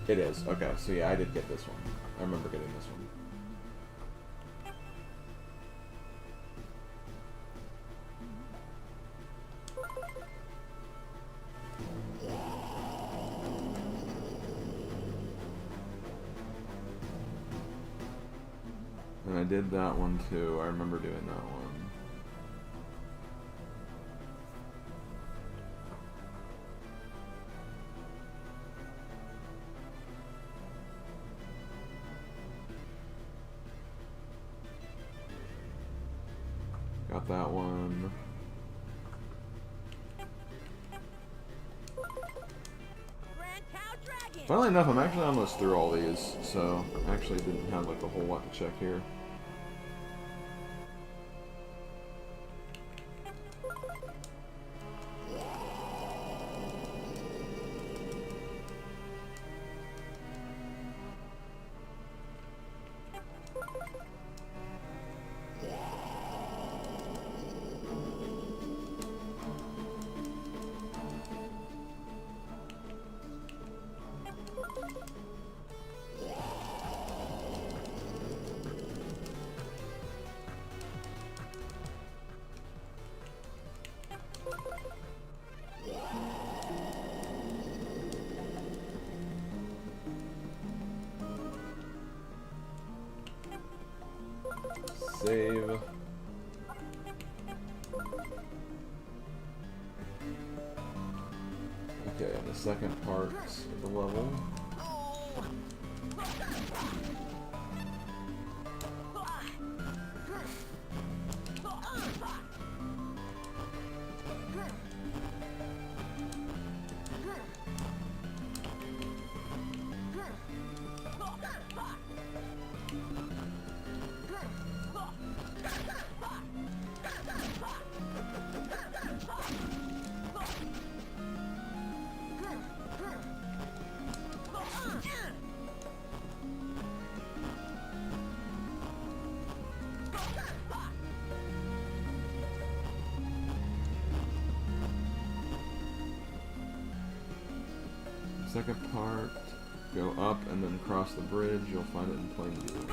It is. Okay, so yeah, I did get this one. I remember getting this one. And I did that one too. I remember doing that one. got that one. Grand Cow Dragon. Funnily enough, I'm actually almost through all these, so I actually didn't have like a whole lot to check here. Save. Okay, and the second part of the level. Second part, go up and then cross the bridge, you'll find it in plain view.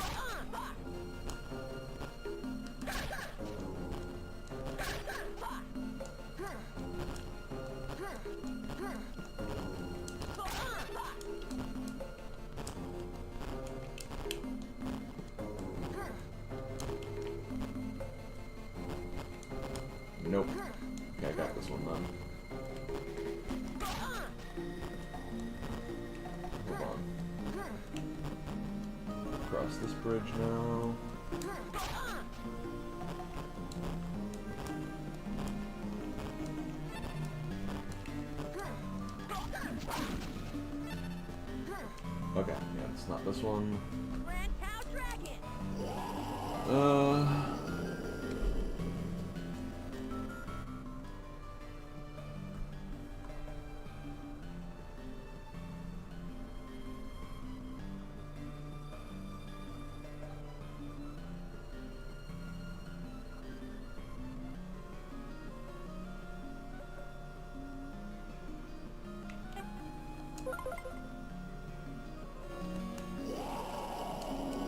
Nope. Okay, I got this one done. Hold on. Cross this bridge now. Okay, yeah, it's not this one. Grand Cow Dragon.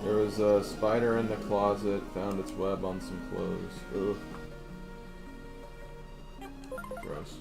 There was a spider in the closet, found its web on some clothes. Ugh. Gross.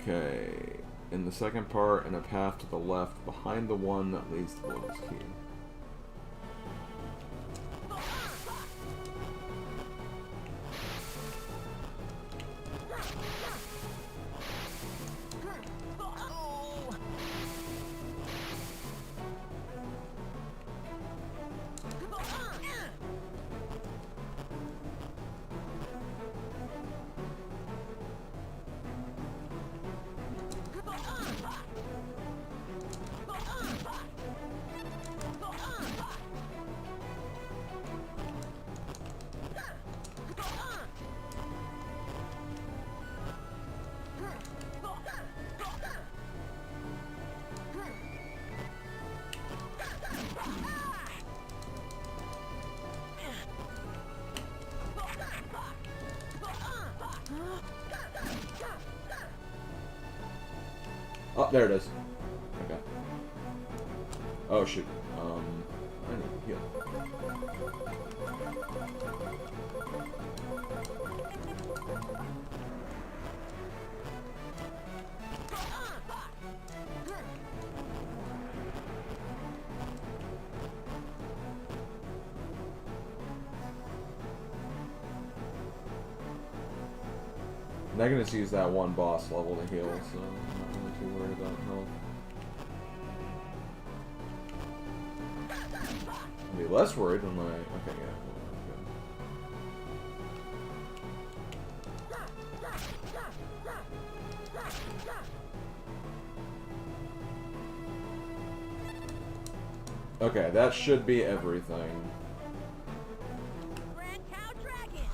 Okay, in the second part, in a path to the left, behind the one that leads to Bloom's Key. Oh, there it is. Okay. Oh shoot. I need to heal. And I can just use that one boss level to heal, so I'm not really too worried about health. I'll be less worried when my... Okay, yeah. Good. Okay, that should be everything. Grand Cow Dragon.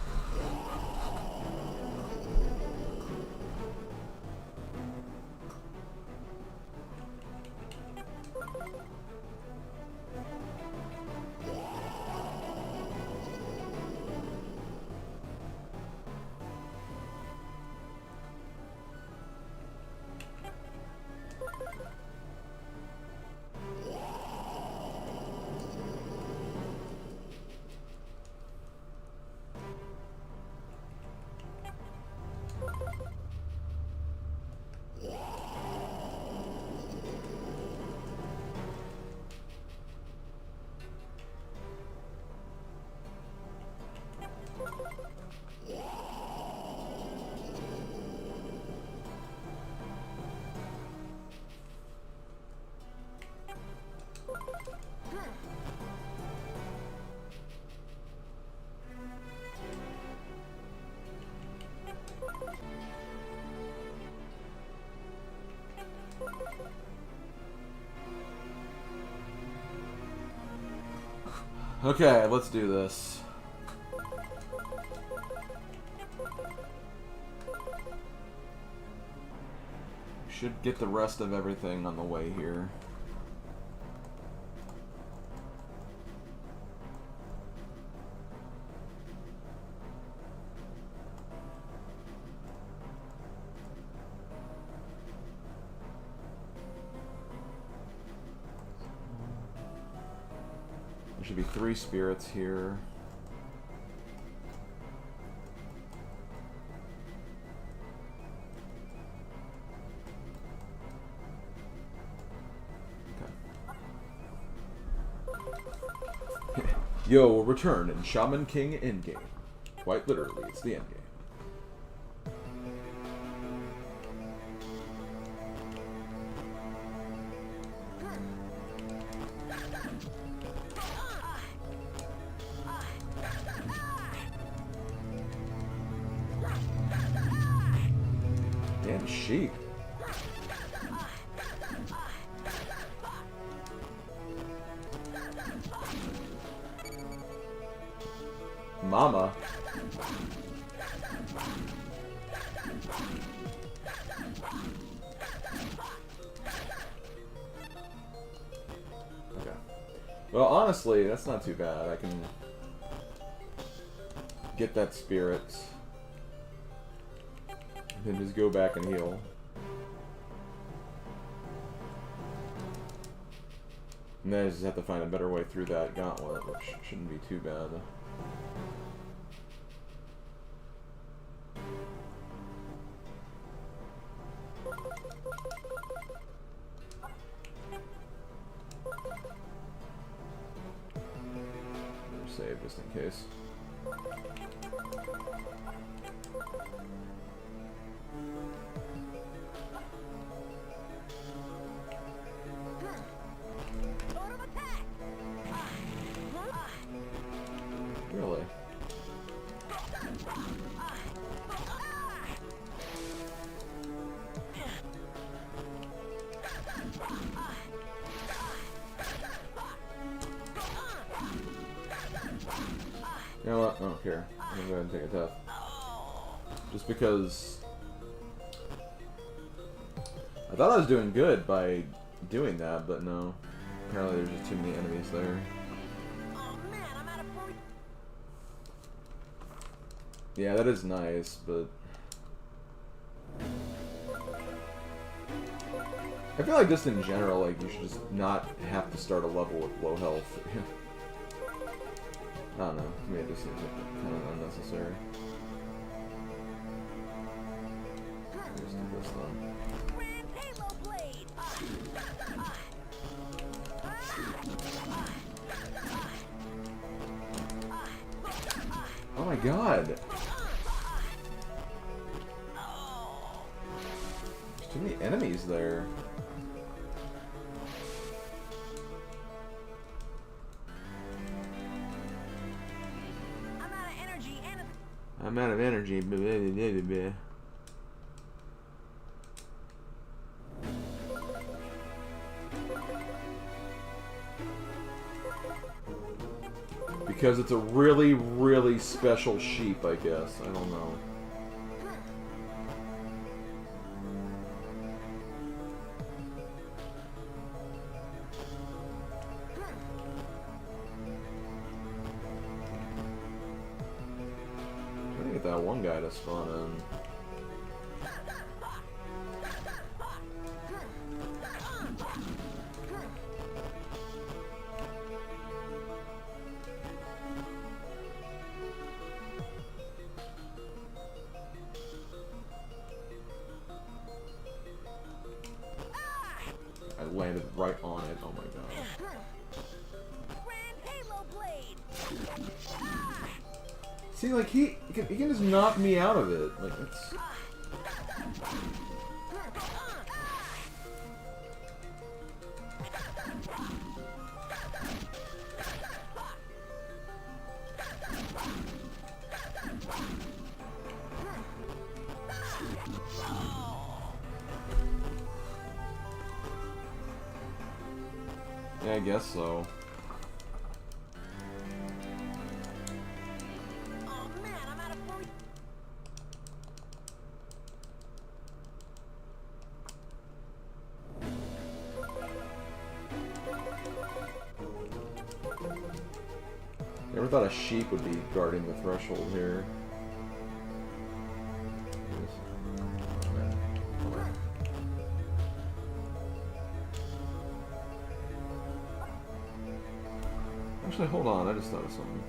Okay, let's do this. Should get the rest of everything on the way here. There should be 3 spirits here. Yo will return in Shaman King endgame. Quite literally, it's the endgame. Damn sheep. Mama. Okay. Well, honestly, that's not too bad. I can get that spirit and then just go back and heal. And then I just have to find a better way through that gauntlet, which shouldn't be too bad. Save just in case. Really? You know what? I don't care. I'm gonna go ahead and take a tough. Just because I thought I was doing good by doing that, but no. Apparently there's just too many enemies there. Oh man, I'm out of food. Yeah, that is nice, but I feel like just in general, like, you should just not have to start a level with low health. I don't know. To me, it just seems like kind of unnecessary. Just do this then. Grand Halo Blade. Oh my god! There's too many enemies there. I'm out of energy and I'm out of energy. Because it's a really, really special sheep, I guess. I don't know. I'm trying to get that one guy to spawn in. I landed right on it. Oh my god. Grand Halo Blade. See, like, he can just knock me out of it. Like, it's... Yeah, I guess so. Oh man, I'm out of burrito. Never thought a sheep would be guarding the threshold here. Actually, hold on, I just thought of something.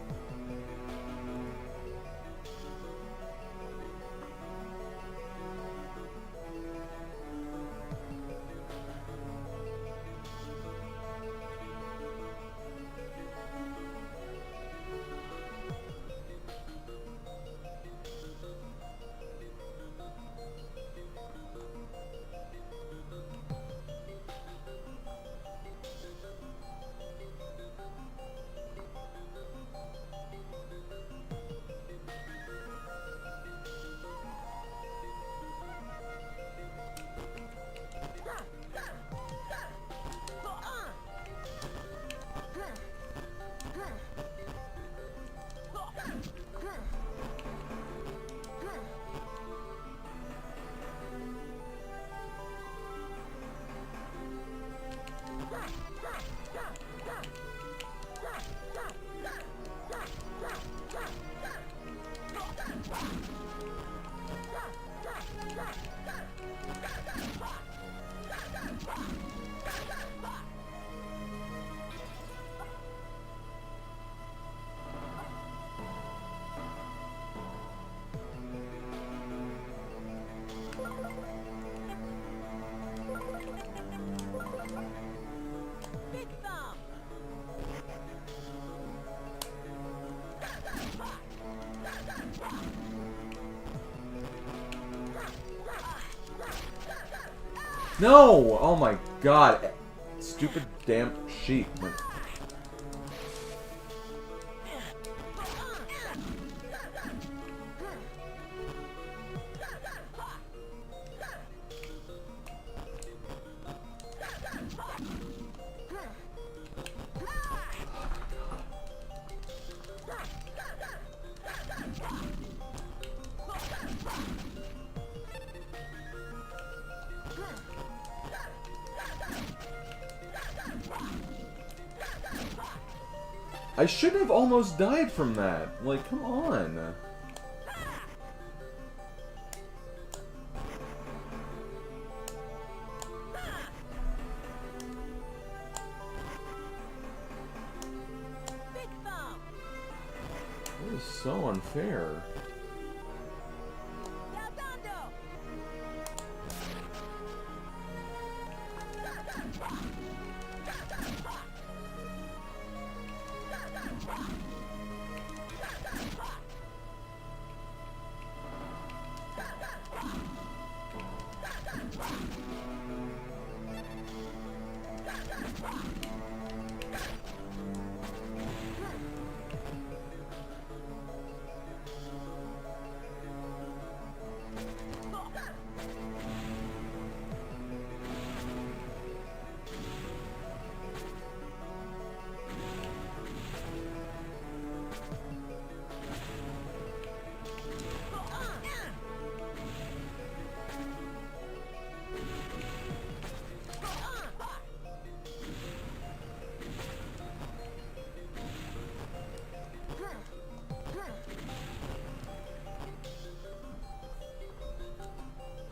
Big thumb. No! Oh my god. Stupid damn sheep. I shouldn't have almost died from that. Like, come on. so unfair.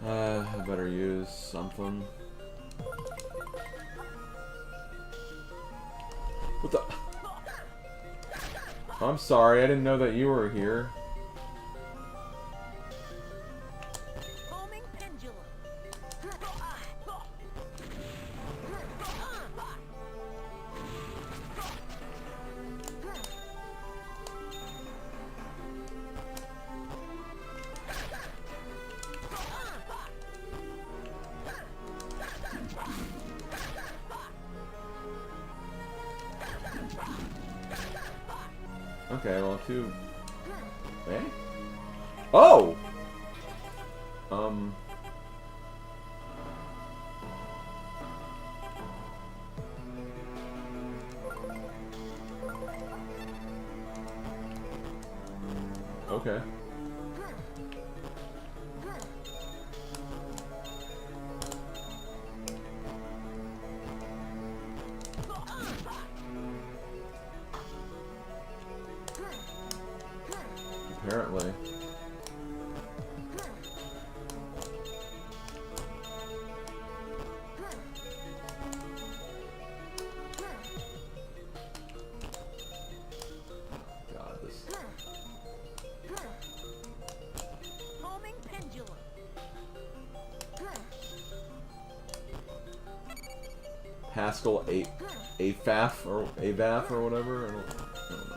I better use something. What the? I'm sorry, I didn't know that you were here. Homing pendulum. Okay, well, two. Eh? Oh! Okay. Apparently. God, this. Homing pendulum. Haskell AFAF or AVAF or whatever. I don't know.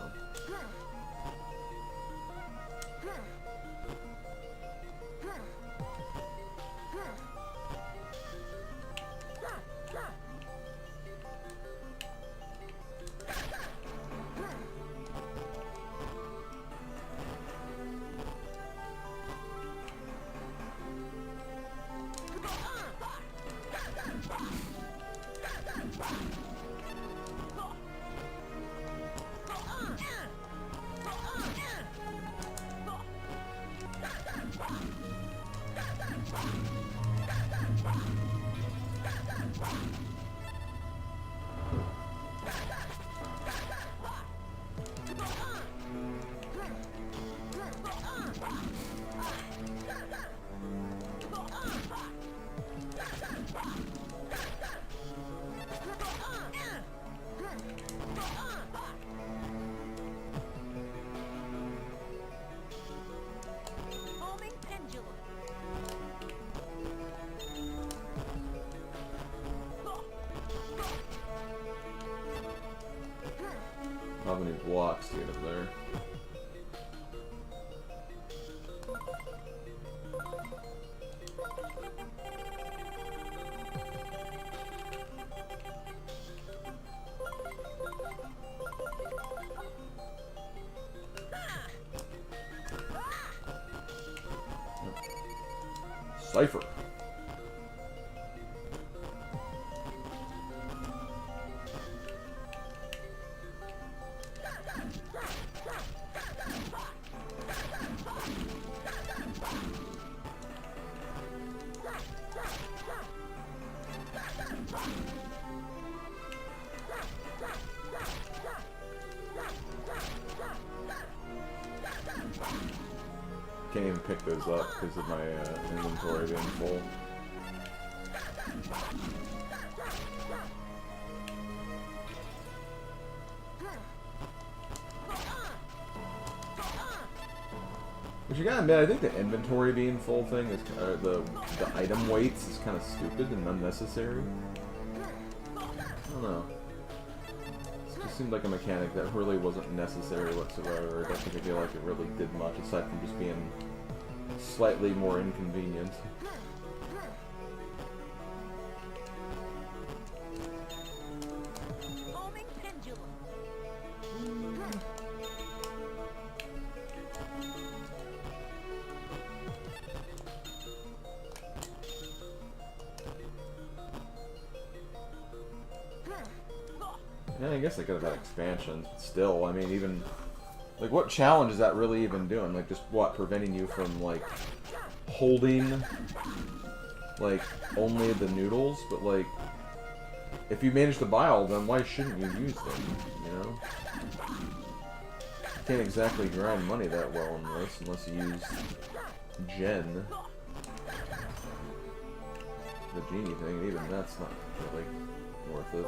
Homing pendulum. How many blocks to get up there? Cypher. Can't even pick those up because of my inventory being full. Which you gotta admit, I think the inventory being full thing is the item weights is kind of stupid and unnecessary. I don't know. It just seemed like a mechanic that really wasn't necessary whatsoever. I don't think I feel like it really did much aside from just being slightly more inconvenient. Homing pendulum. Yeah, I guess they could have had expansions, but still, I mean, even... Like, what challenge is that really even doing? Like, just, what, preventing you from, like, holding, like, only the noodles? But, like, if you manage to buy all of them, why shouldn't you use them, you know? You can't exactly grind money that well in this, unless you use Gen. The genie thing, even that's not really worth it.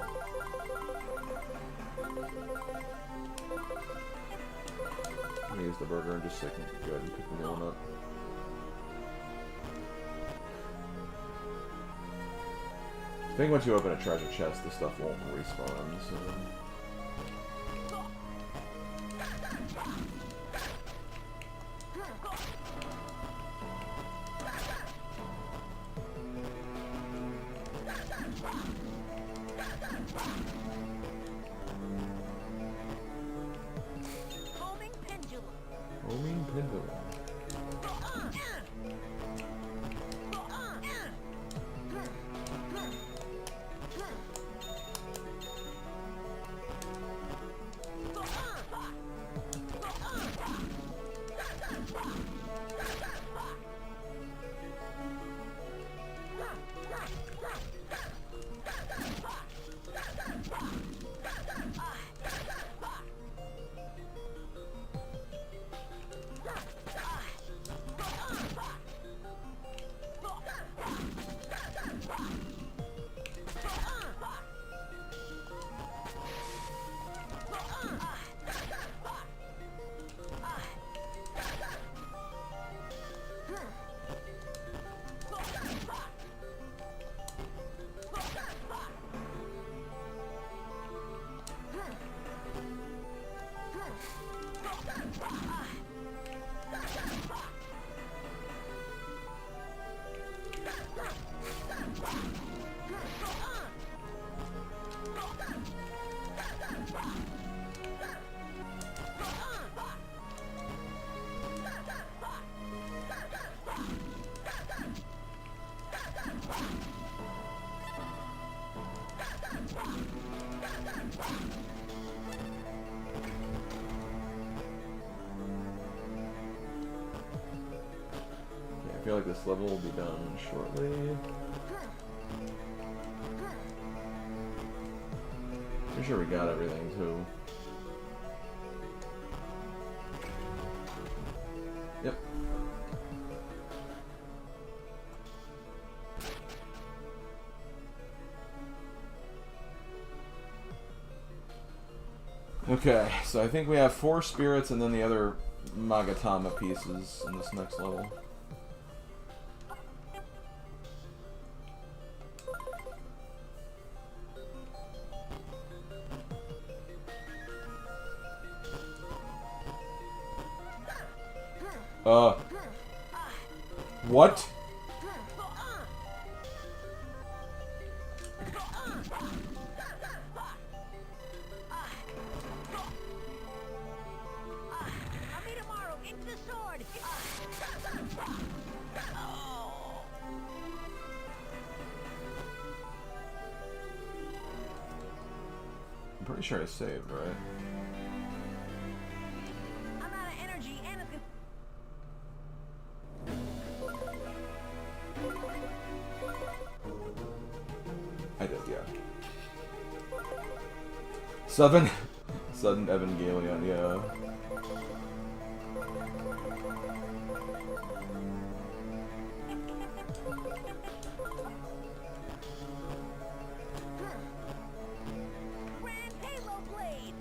I'm gonna use the burger and just go ahead and pick the new one up. I think once you open a treasure chest, the stuff won't respawn, so... Homing pendulum. Homing pendulum. I feel like this level will be done shortly. Pretty sure we got everything too. Yep. Okay, so I think we have 4 spirits and then the other Magatama pieces in this next level. What? I'll meet tomorrow. Into the sword. I'm pretty sure I saved, right? I'm out of energy and it's I did, yeah. Sudden Evangelion, yeah. Grand Halo Blade.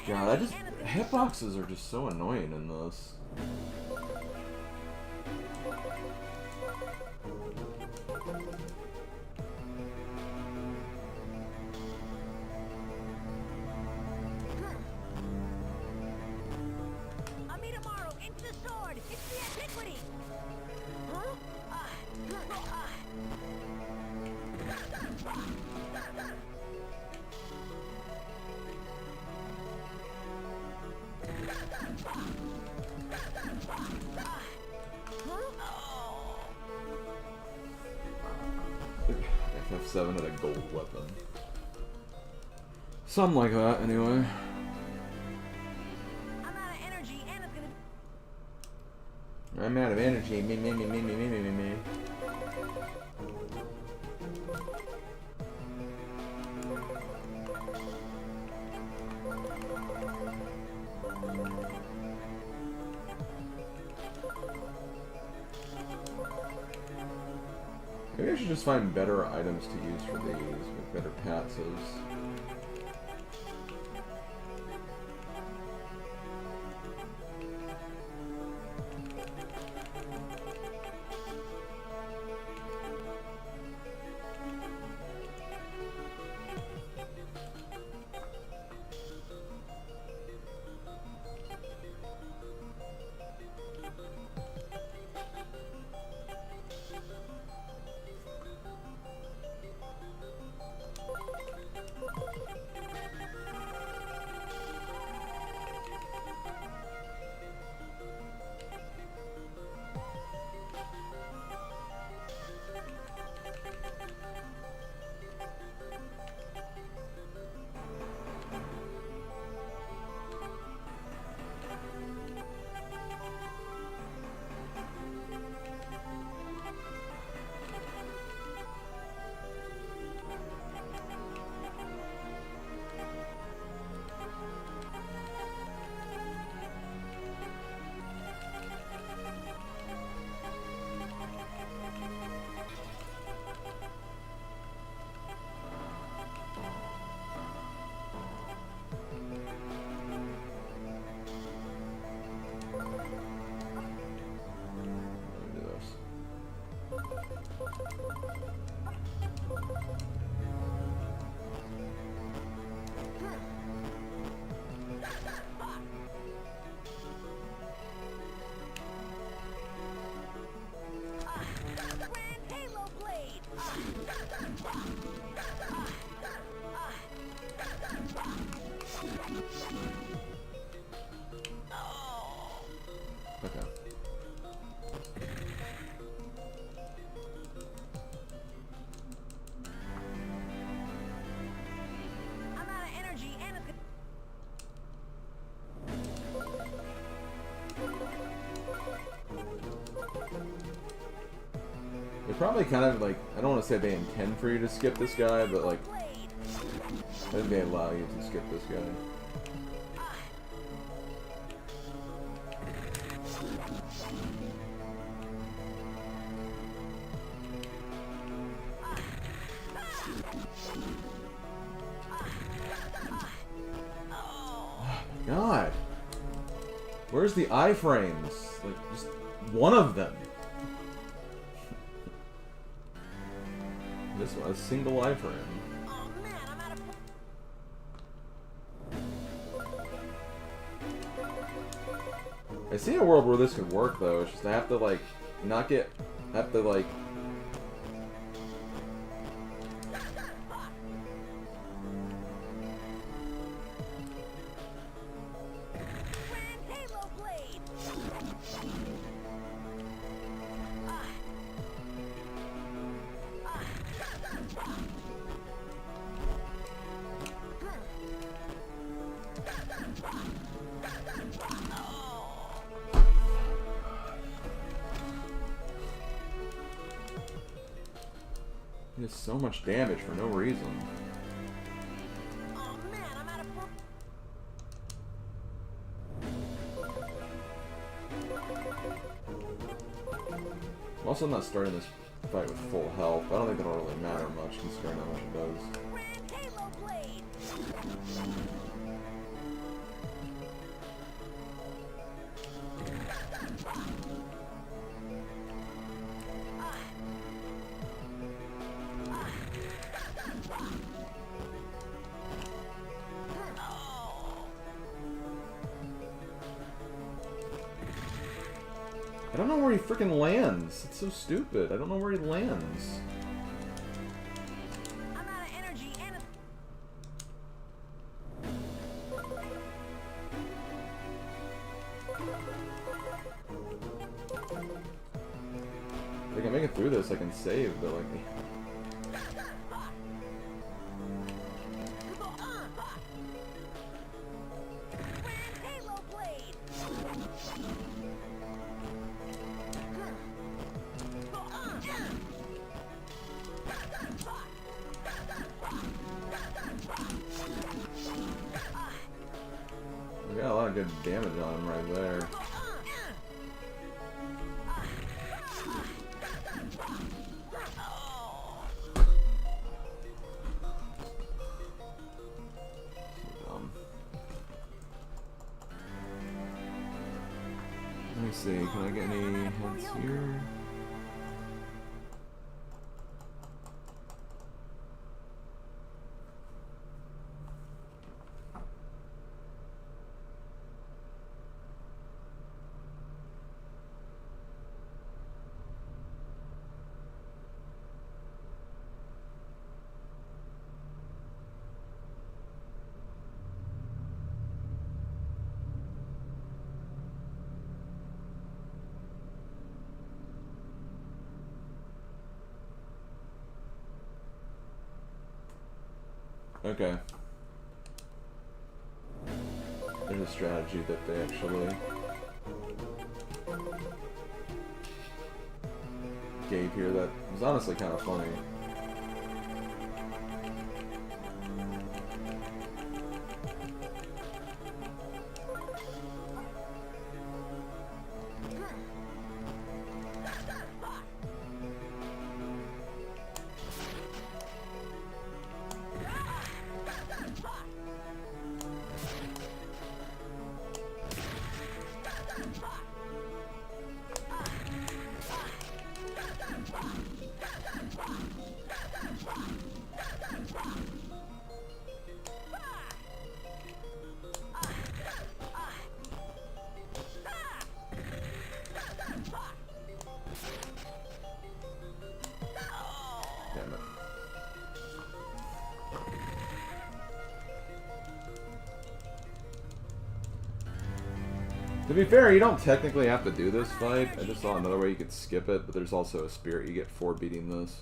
God, I just hitboxes are just so annoying in this. I'll meet tomorrow. Into the sword. It's the antiquity. Huh? FF7 had a gold weapon. Something like that, anyway. I'm out of energy and it's gonna. I'm out of energy. Me. Maybe I should just find better items to use for these, with better passes. Okay. I'm out of energy and it's They probably kind of like, I don't want to say they intend for you to skip this guy, but like, blade. I think they allow you to skip this guy. God, where's the iframes? Like, just one of them. This one, a single iframe. Oh man, I'm out of. I see a world where this could work though. It's just I have to like not get, have to like. Grand Halo blade. It does so much damage for no reason. Oh man, I'm out of. I'm also not starting this fight with full health. I don't think that'll really matter much considering how much it does. Grand Halo blade. I don't know where he freaking lands. It's so stupid. I don't know where he lands. I'm out of energy and If I can make it through this, I can save, but like... Halo blade. We got a lot of good damage on him right there. Dumb. Let me see, can I get any heads here? Okay. There's a strategy that they actually gave here that was honestly kind of funny. Damn it. To be fair, you don't technically have to do this fight. I just saw another way you could skip it, but there's also a spirit you get for beating this.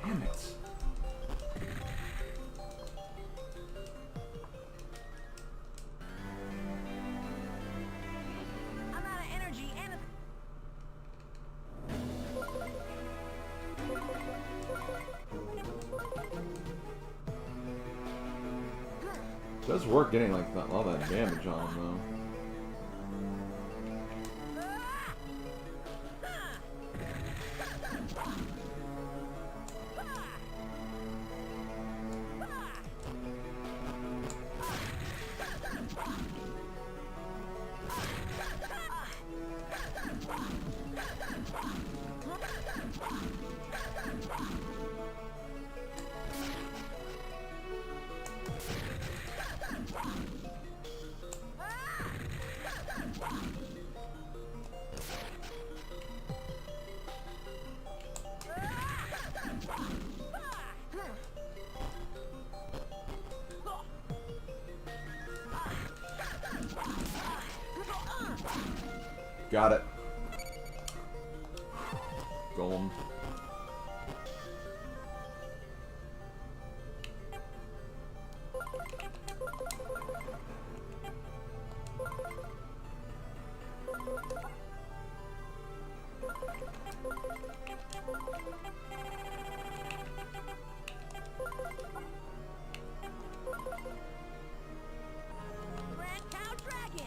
Damn it. I'm out of energy and It does work getting like all that damage on him though. Got it. Golem. Grand Cow Dragon.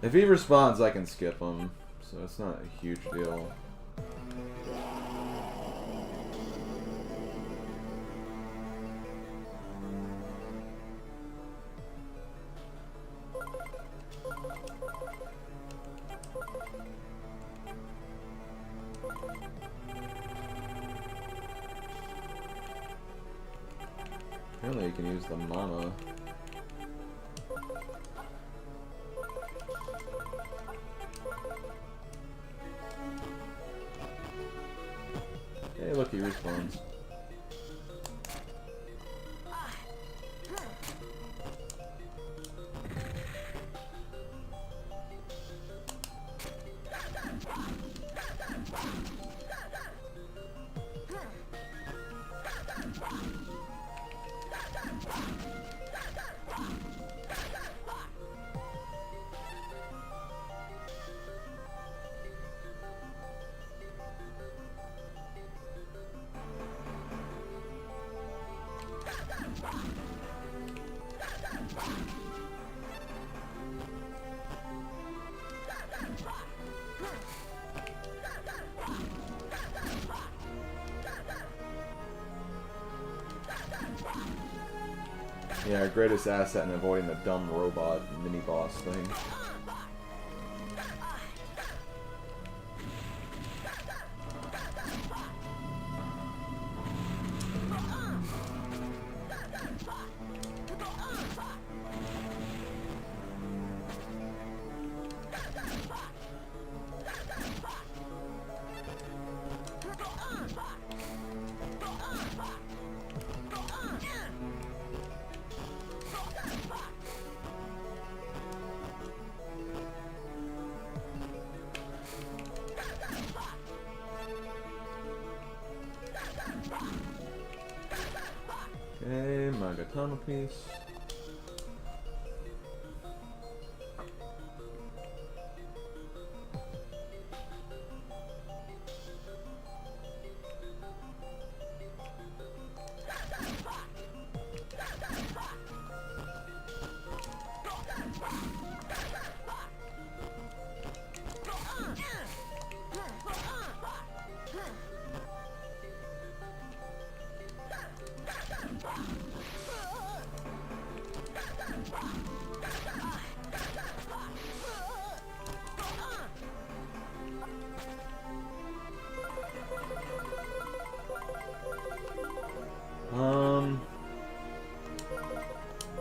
If he responds, I can skip him, so it's not a huge deal. Apparently you can use the mana. Hey, look, he respawns. Yeah, our greatest asset in avoiding the dumb robot mini-boss thing. Okay, Magatama piece.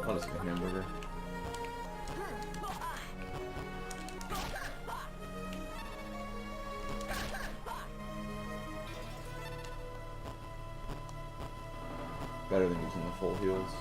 I'll just get a hamburger. Better than using the full heals.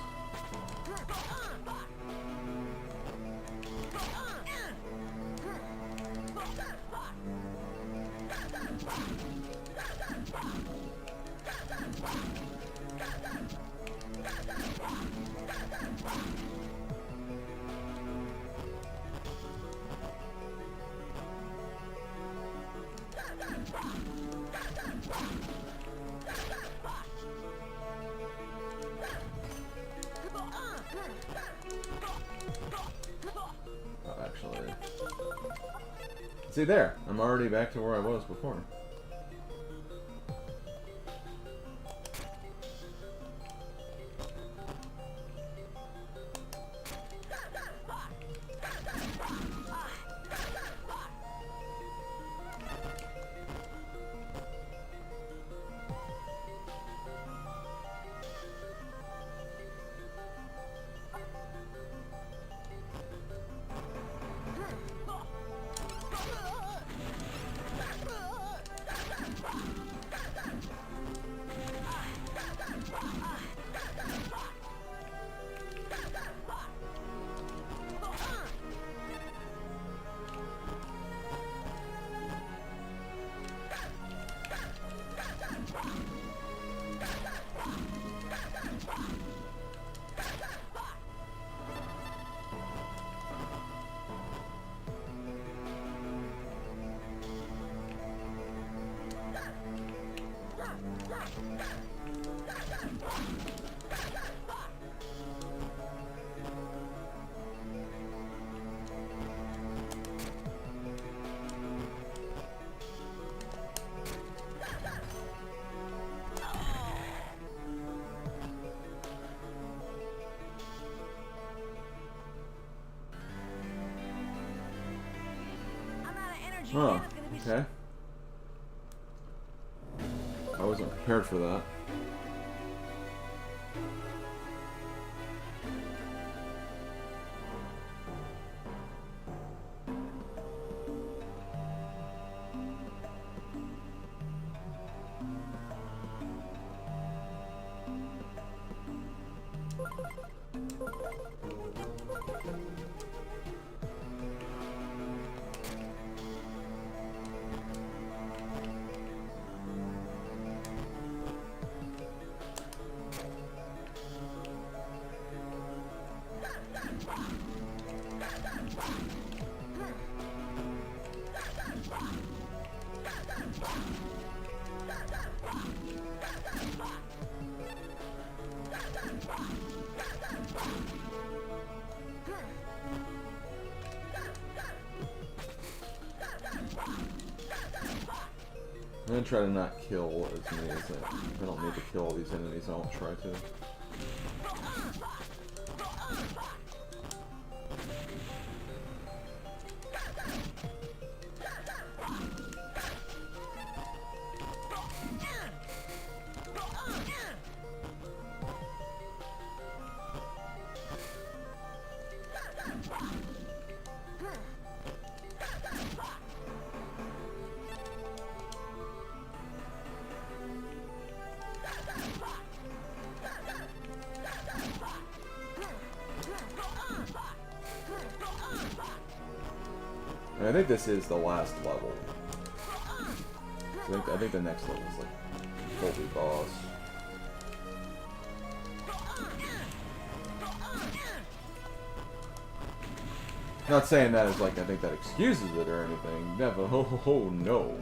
Oh, actually. See there, I'm already back to where I was before. Oh, okay. I wasn't prepared for that. I'm gonna try to not kill as many as I don't need to kill all these enemies. I won't try to. I think this is the last level. I think the next level is like fully boss. Not saying that as like I think that excuses it or anything. Never. Oh no.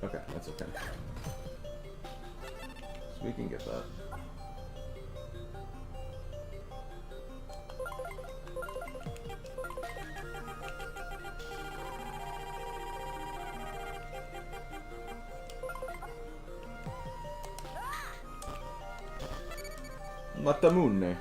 Okay, that's okay. So we can get that. Matamune.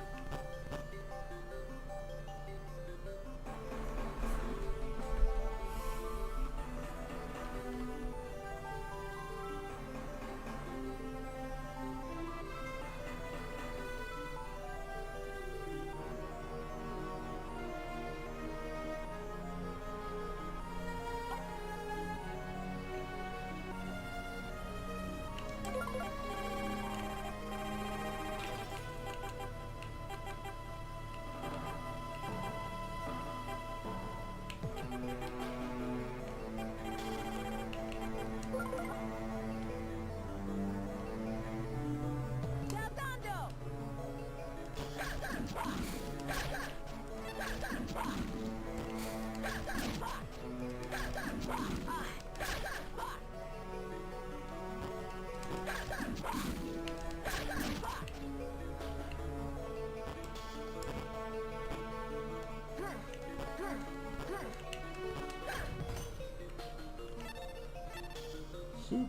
Soup.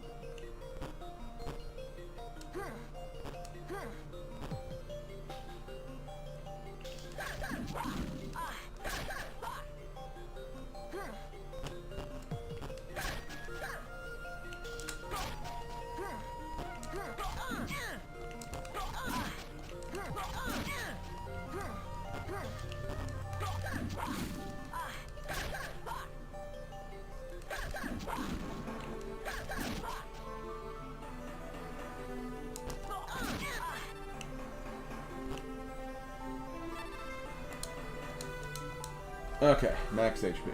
Okay, max HP.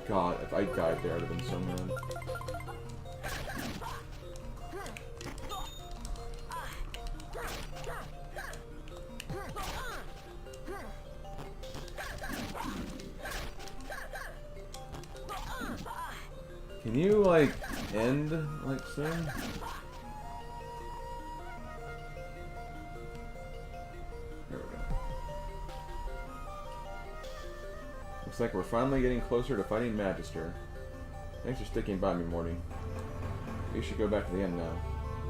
God, if I died there, I'd have been so mad. Can you, like, end, like, soon? There we go. Looks like we're finally getting closer to fighting Magister. Thanks for sticking by me, Morty. You should go back to the inn now.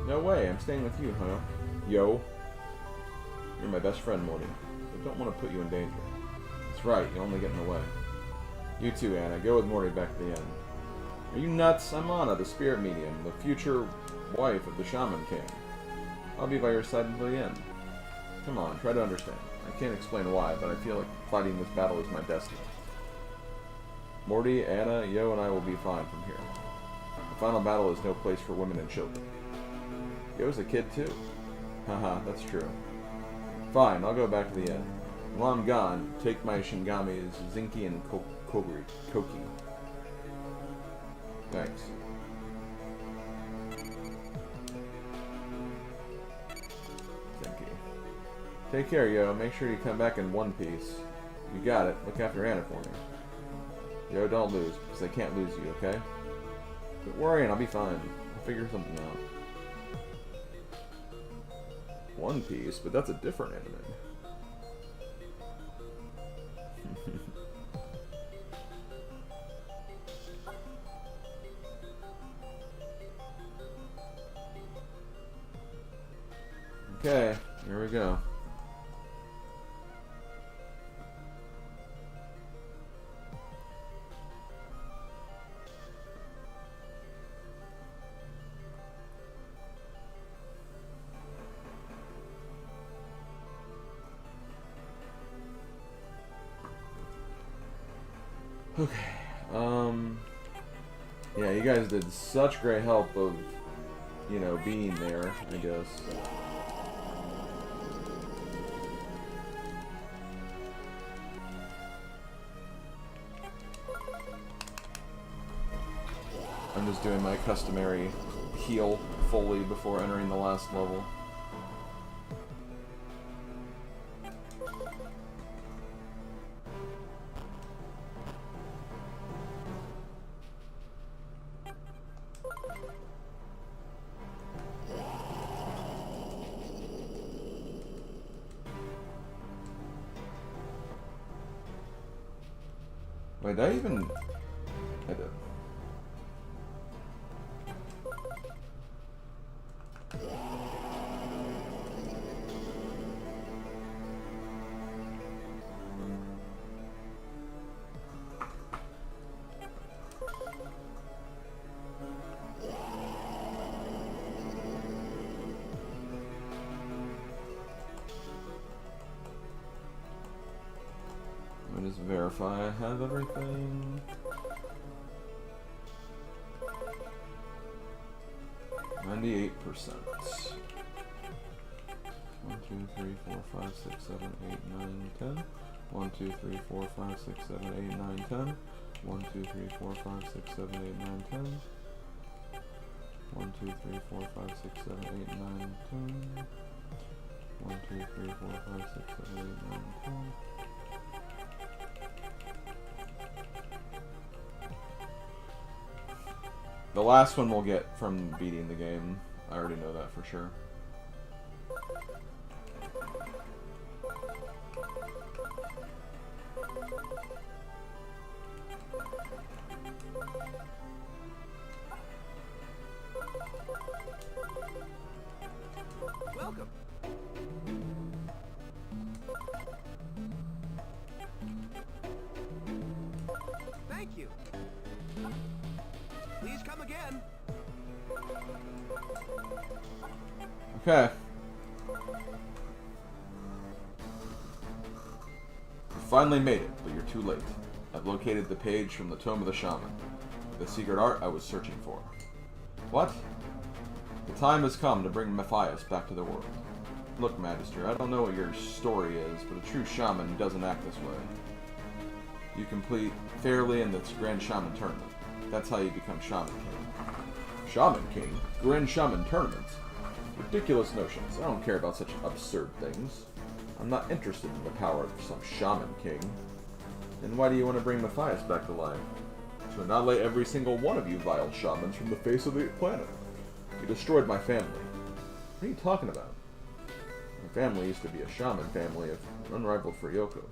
No way, I'm staying with you, huh? Yo. You're my best friend, Morty. I don't want to put you in danger. That's right, you'll only get in the way. You too, Anna. Go with Morty back to the inn. Are you nuts? I'm Anna, the spirit medium, the future wife of the Shaman King. I'll be by your side until the end. Come on, try to understand. I can't explain why, but I feel like fighting this battle is my destiny. Morty, Anna, Yo, and I will be fine from here. The final battle is no place for women and children. Yo's a kid too. Haha, that's true. Fine, I'll go back to the inn. While I'm gone, take my Shingamis, Zinky and Koki. Thanks. Zinky. Take care, Yo. Make sure you come back in one piece. You got it. Look after Anna for me. Yo, don't lose, because I can't lose you, okay? Quit worrying, I'll be fine. I'll figure something out. One Piece, but that's a different anime. Okay, here we go. Okay, yeah, you guys did such great help of, you know, being there, I guess. I'm just doing my customary heal fully before entering the last level. Wait, did I even... I did. Let me just verify I have everything. %. 1, 2, 3, 4, 5, 6, 7, 8, 9, 10. 1, 2, 3, 4, 5, 6, 7, 8, 9, 10. 1, 2, 3, 4, 5, 6, 7, 8, 9, 10. 1, 2, 3, 4, 5, 6, 7, 8, 9, 10. 1, 2, 3, 4, 5, 6, 7, 8, 9, 10. The last one we'll get from beating the game. I already know that for sure. Welcome. Thank you. Please come again. Okay. You finally made it, but you're too late. I've located the page from the Tome of the Shaman. The secret art I was searching for. What? The time has come to bring Matthias back to the world. Look, Magister, I don't know what your story is, but a true shaman doesn't act this way. You complete fairly in this Grand Shaman Tournament. That's how you become Shaman King. Shaman King? Grand Shaman Tournaments? Ridiculous notions. I don't care about such absurd things. I'm not interested in the power of some Shaman King. Then why do you want to bring Matthias back to life? To annihilate every single one of you vile shamans from the face of the planet. You destroyed my family. What are you talking about? My family used to be a shaman family of unrivaled Fuyoko.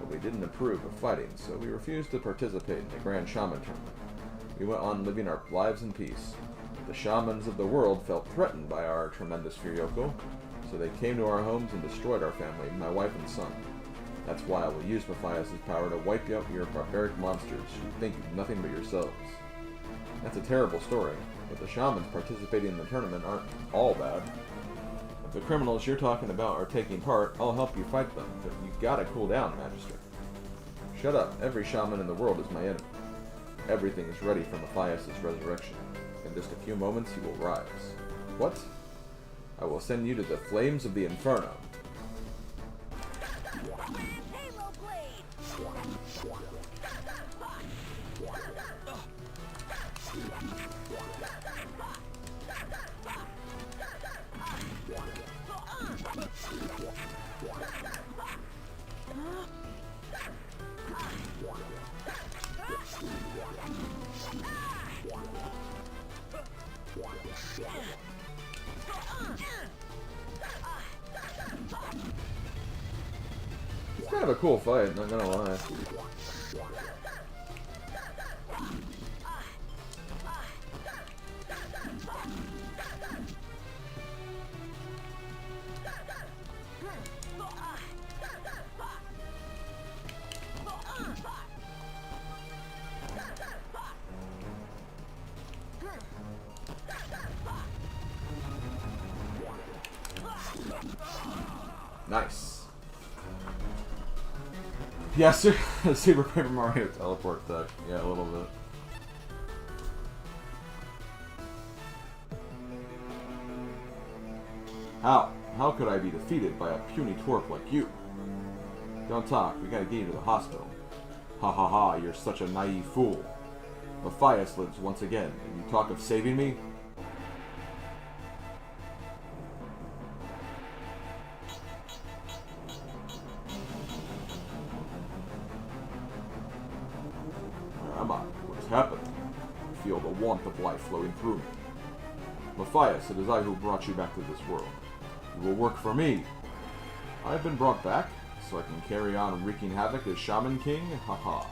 but we didn't approve of fighting, so we refused to participate in the Grand Shaman tournament. We went on living our lives in peace. The shamans of the world felt threatened by our tremendous Furyoko, so they came to our homes and destroyed our family, my wife and son. That's why I will use Matthias' power to wipe out your barbaric monsters who think of nothing but yourselves. That's a terrible story, but the shamans participating in the tournament aren't all bad. If the criminals you're talking about are taking part, I'll help you fight them, but you gotta cool down, Magister. Shut up, every shaman in the world is my enemy. Everything is ready for Matthias' resurrection. In just a few moments he will rise. What? I will send you to the flames of the Inferno. Halo blade. It's kind of a cool fight, not gonna lie. Nice. Yes, sir. Super Paper Mario teleport tech. Yeah, a little bit. How could I be defeated by a puny twerp like you? Don't talk. We gotta get you to the hospital. Ha ha ha, you're such a naive fool. Matthias lives once again, and you talk of saving me? Where am I? What has happened? I feel the warmth of life flowing through me. Matthias, it is I who brought you back to this world. You will work for me. I have been brought back, so I can carry on wreaking havoc as Shaman King? Haha.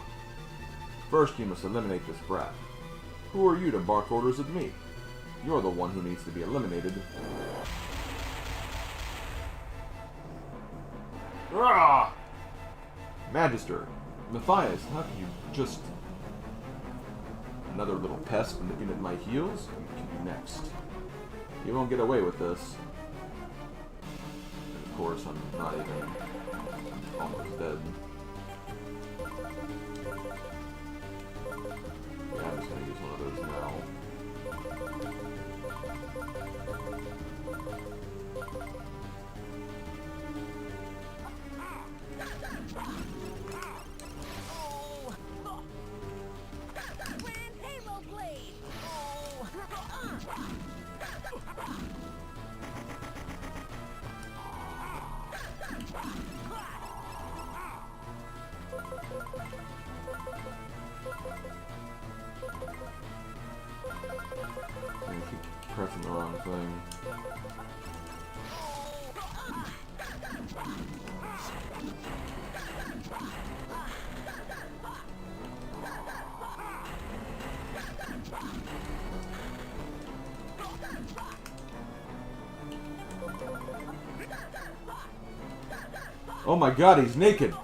First, you must eliminate this brat. Who are you to bark orders at me? You're the one who needs to be eliminated. Ah! Magister, Matthias, how can you just... Another little pest nipping at my heels? You can be next. You won't get away with this. And of course, I'm not even almost dead. Yeah, I'm just gonna use one of those now. Grand Halo blade. I keep pressing the wrong thing. Oh my god, he's naked!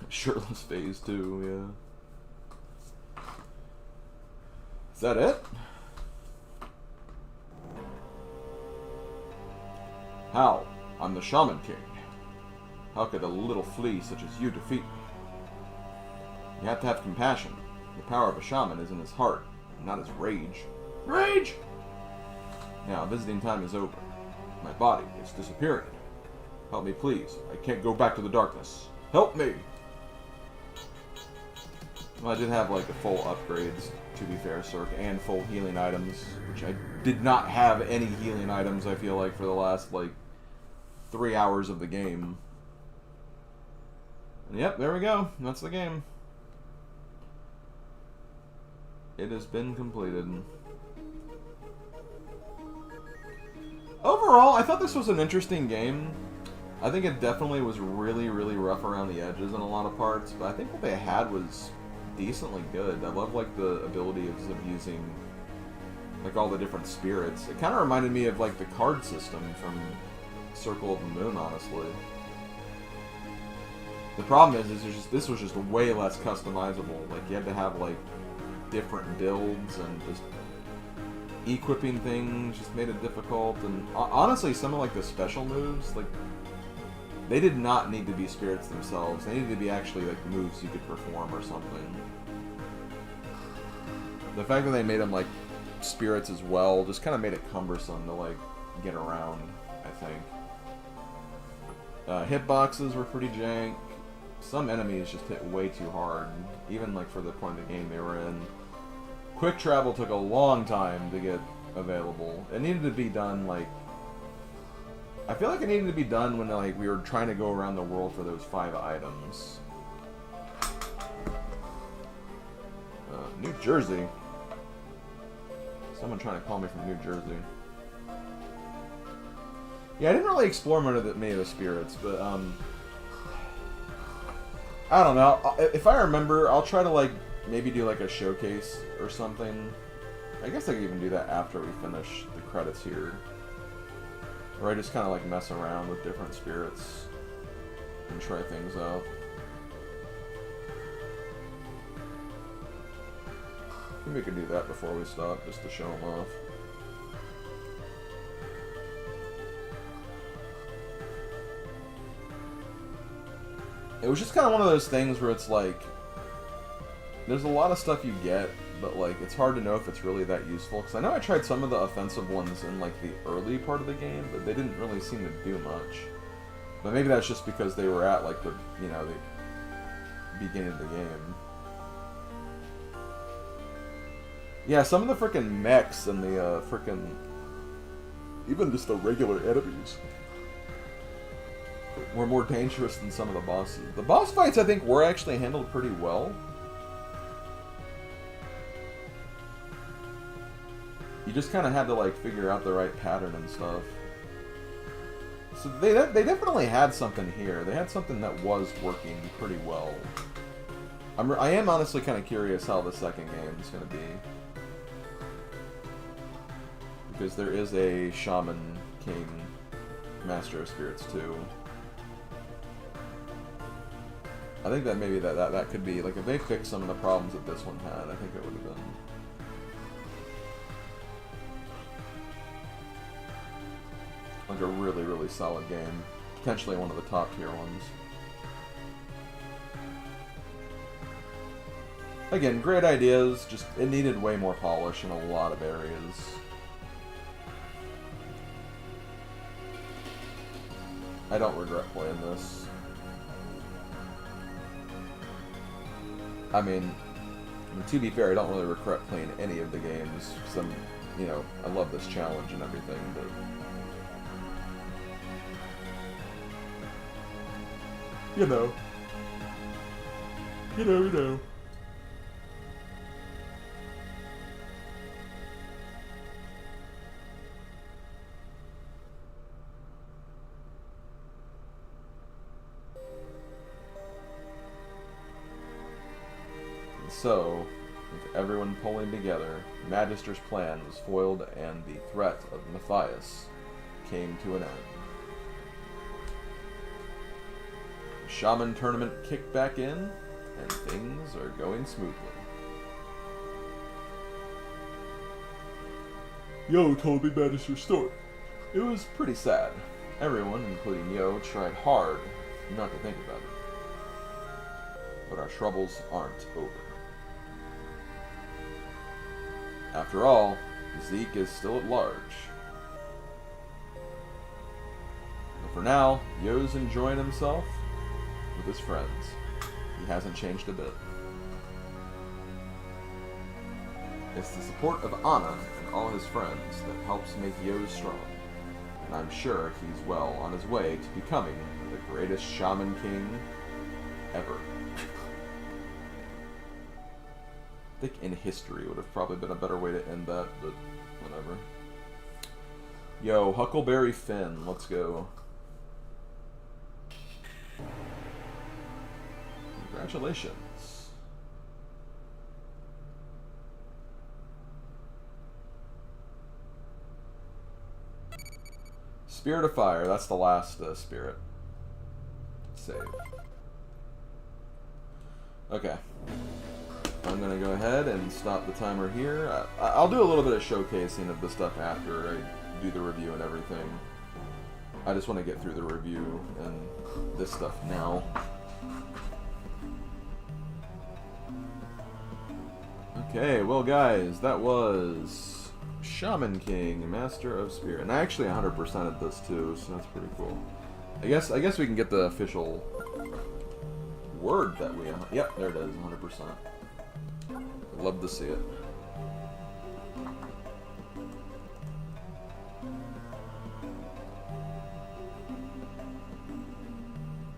Shirtless phase 2, yeah. Is that it? How? I'm the Shaman King. How could a little flea such as you defeat me? You have to have compassion. The power of a shaman is in his heart, not his rage. Rage! Now, visiting time is over. My body is disappearing. Help me, please. I can't go back to the darkness. Help me! Well, I did have, like, the full upgrades, to be fair, Cirque, and full healing items, which I did not have any healing items, I feel like, for the last, like, 3 hours of the game. And yep, there we go. That's the game. It has been completed. Overall, I thought this was an interesting game. I think it definitely was really, really rough around the edges in a lot of parts, but I think what they had was decently good. I love, like, the ability of using, like, all the different spirits. It kind of reminded me of, like, the card system from Circle of the Moon, honestly. The problem is this was just way less customizable. Like, you had to have, like, different builds, and just equipping things just made it difficult. And honestly, some of, like, the special moves, like, they did not need to be spirits themselves. They needed to be actually, like, moves you could perform or something. The fact that they made them, like, spirits as well just kind of made it cumbersome to, like, get around, I think. Hitboxes were pretty jank. Some enemies just hit way too hard, even, like, for the point of the game they were in. Quick travel took a long time to get available. It needed to be done, like... I feel like it needed to be done when, like, we were trying to go around the world for those 5 items. New Jersey. Someone trying to call me from New Jersey. Yeah, I didn't really explore many of the spirits, but, I don't know. If I remember, I'll try to, like, maybe do, like, a showcase or something. I guess I could even do that after we finish the credits here. Or I just kind of, like, mess around with different spirits and try things out. I think we could do that before we stop, just to show them off. It was just kind of one of those things where it's like, there's a lot of stuff you get, but, like, it's hard to know if it's really that useful. Because I know I tried some of the offensive ones in, like, the early part of the game, but they didn't really seem to do much. But maybe that's just because they were at, like, the, you know, the beginning of the game. Yeah, some of the frickin' mechs and the, frickin'... even just the regular enemies were more dangerous than some of the bosses. The boss fights, I think, were actually handled pretty well. You just kind of had to, like, figure out the right pattern and stuff. So they definitely had something here. They had something that was working pretty well. I am honestly kind of curious how the second game is going to be. Because there is a Shaman King Master of Spirits too. I think that maybe that could be, like, if they fixed some of the problems that this one had, I think it would have been like a really, really solid game. Potentially one of the top tier ones. Again, great ideas, just it needed way more polish in a lot of areas. I don't regret playing this. I mean, to be fair, I don't really regret playing any of the games, because I'm, you know, I love this challenge and everything, but... You know. You know. So, with everyone pulling together, Magister's plan was foiled and the threat of Matthias came to an end. Shaman tournament kicked back in, and things are going smoothly. Yo told me about his story. It was pretty sad. Everyone, including Yo, tried hard not to think about it. But our troubles aren't over. After all, Zeke is still at large. But for now, Yo's enjoying himself with his friends. He hasn't changed a bit. It's the support of Anna and all his friends that helps make Yo strong. And I'm sure he's well on his way to becoming the greatest Shaman King ever. I think in history would have probably been a better way to end that, but whatever. Yo, Huckleberry Finn, let's go. Congratulations. Spirit of Fire, that's the last spirit. Save. Okay. I'm gonna go ahead and stop the timer here. I'll do a little bit of showcasing of the stuff after I do the review and everything. I just want to get through the review and this stuff now. Okay, well guys, that was Shaman King, Master of Spirit. And I actually 100%ed this too, so that's pretty cool. I guess we can get the official word that we... Yep, there it is, 100%. Love to see it.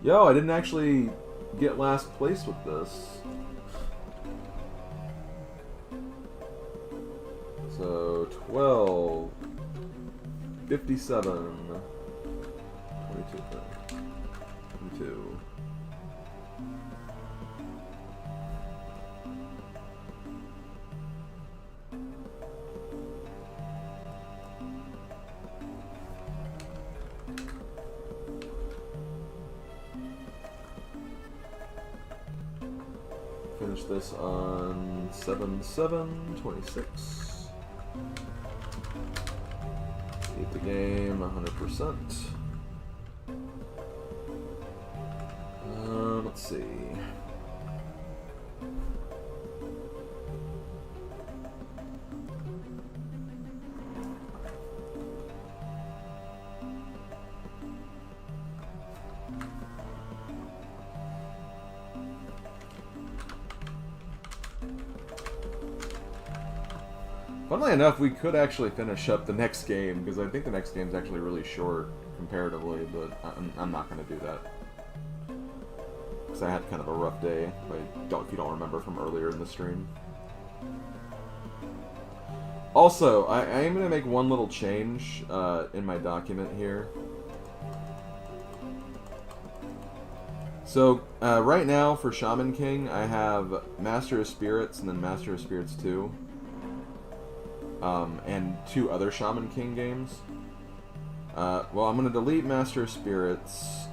Yo, I didn't actually get last place with this. So, 12, 57, 22, 22. Finish this on 7/7/26. Beat the game 100%. Let's see. Funnily enough, we could actually finish up the next game, because I think the next game is actually really short, comparatively, but I'm not going to do that. Because I had kind of a rough day, if you don't remember from earlier in the stream. Also, I am going to make one little change in my document here. So, right now, for Shaman King, I have Master of Spirits and then Master of Spirits 2. And 2 other Shaman King games. Well, I'm going to delete Master of Spirits,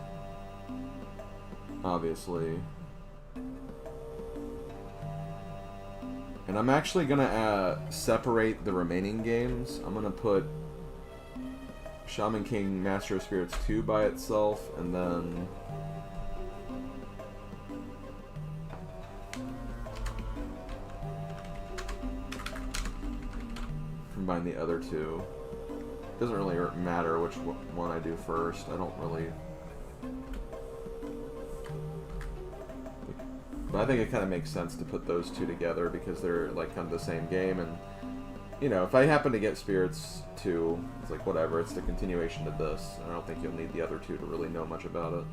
obviously. And I'm actually going to separate the remaining games. I'm going to put Shaman King Master of Spirits 2 by itself, and then... combine the other 2. Doesn't really matter which one I do first. I don't really... But I think it kind of makes sense to put those 2 together because they're like kind of the same game, and you know, if I happen to get Spirits 2, it's like whatever, it's the continuation of this. I don't think you'll need the other 2 to really know much about it.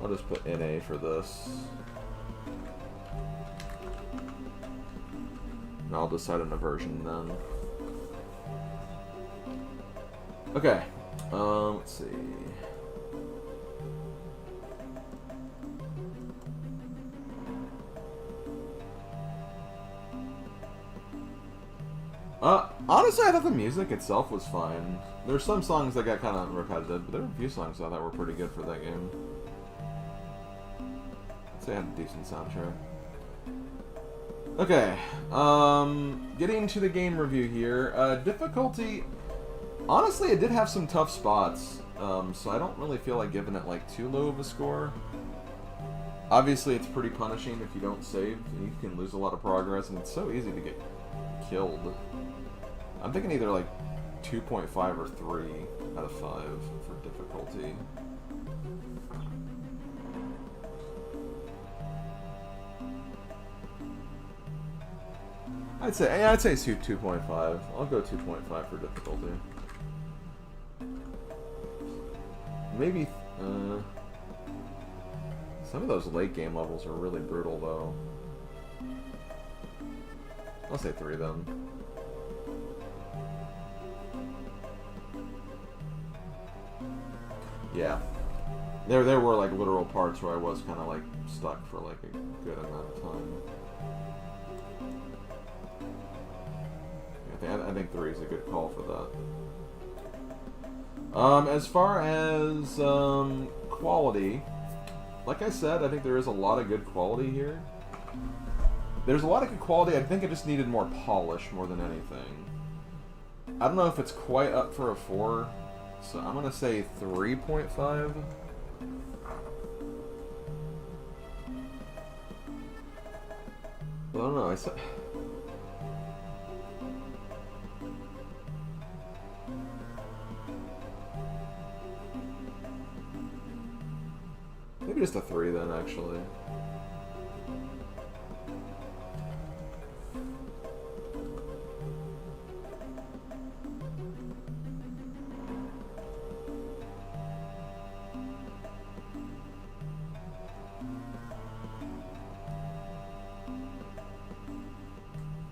I'll just put NA for this. And I'll decide on a version then. Okay. Let's see. Honestly, I thought the music itself was fine. There's some songs that got kind of repetitive, but there were a few songs I thought were pretty good for that game. I'd say it had a decent soundtrack. Okay, getting to the game review here. Difficulty, honestly, it did have some tough spots, so I don't really feel like giving it like too low of a score. Obviously, it's pretty punishing if you don't save, and you can lose a lot of progress, and it's so easy to get killed. I'm thinking either like 2.5 or 3 out of 5 for difficulty. I'd say 2.5. I'll go 2.5 for difficulty. Maybe some of those late game levels are really brutal though. I'll say 3 then. Yeah. There were like literal parts where I was kind of like stuck for like a good amount of time. I think 3 is a good call for that. As far as quality, like I said, I think there is a lot of good quality here. There's a lot of good quality. I think it just needed more polish more than anything. I don't know if it's quite up for a 4, so I'm gonna say 3.5. But I don't know. Maybe just a 3 then, actually.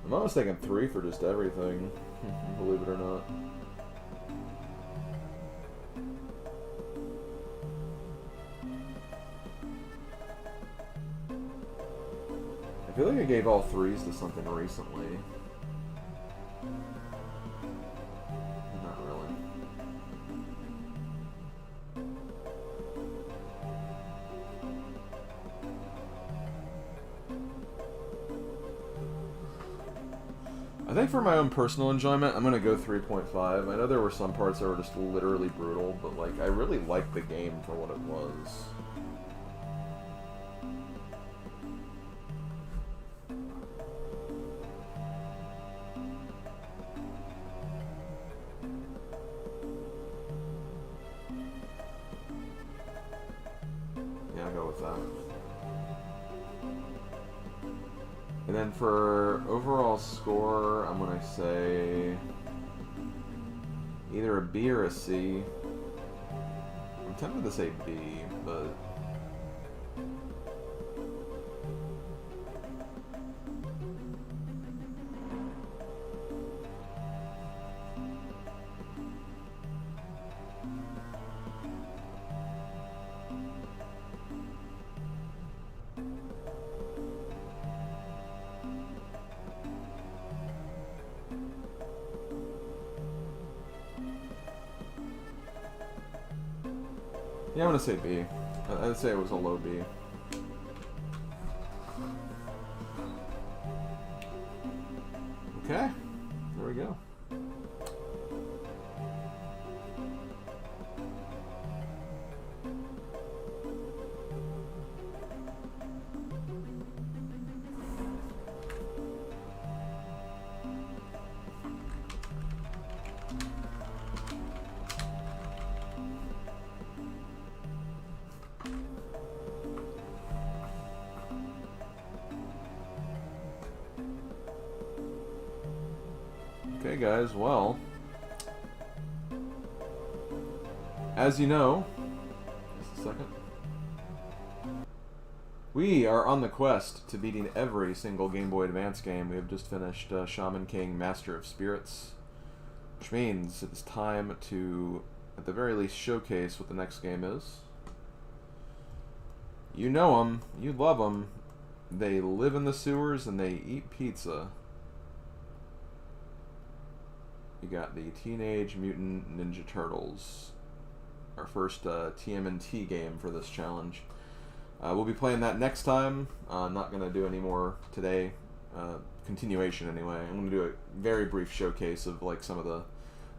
I'm almost thinking 3 for just everything, believe it or not. I feel like I gave all 3s to something recently. Not really. I think for my own personal enjoyment, I'm gonna go 3.5. I know there were some parts that were just literally brutal, but like I really liked the game for what it was. Yeah, I'll go with that. And then for overall score, I'm going to say either a B or a C. I'm tempted to say B, but... yeah, I'm gonna say B. I'd say it was a low B. Okay, there we go. Okay guys, well, as you know, just a second, we are on the quest to beating every single Game Boy Advance game. We have just finished Shaman King Master of Spirits, which means it's time to, at the very least, showcase what the next game is. You know them, you love them, they live in the sewers and they eat pizza. You got the Teenage Mutant Ninja Turtles, our first TMNT game for this challenge. We'll be playing that next time. Not going to do any more today. Continuation anyway. I'm going to do a very brief showcase of like some of the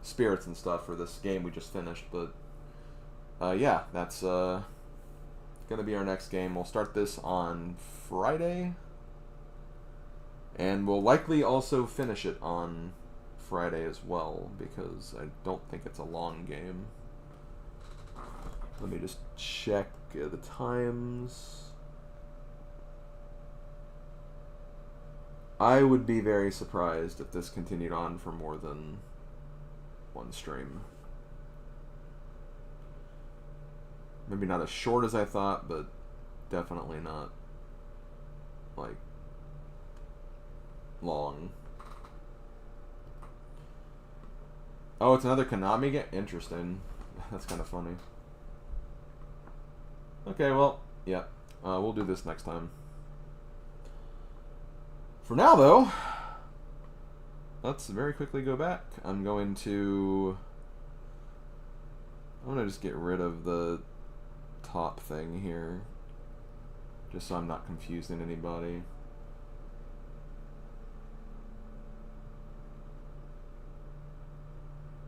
spirits and stuff for this game we just finished. But yeah, that's going to be our next game. We'll start this on Friday. And we'll likely also finish it on Friday as well, because I don't think it's a long game. Let me just check the times. I would be very surprised if this continued on for more than one stream. Maybe not as short as I thought, but definitely not like long. Oh, it's another Konami game? Interesting. That's kind of funny. Okay, well, yeah. We'll do this next time. For now, though, let's very quickly go back. I'm going to just get rid of the top thing here, just so I'm not confusing anybody.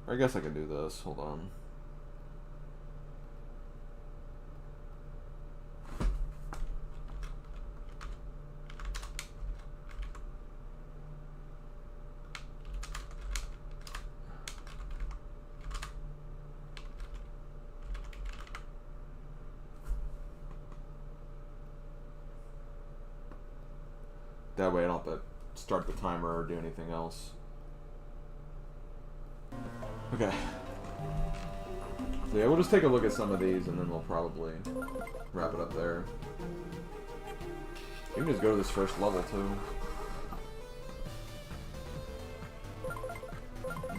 I guess I can do this. Hold on. That way I don't have to start the timer or do anything else. Okay. So yeah, we'll just take a look at some of these and then we'll probably wrap it up there. You can just go to this first level too.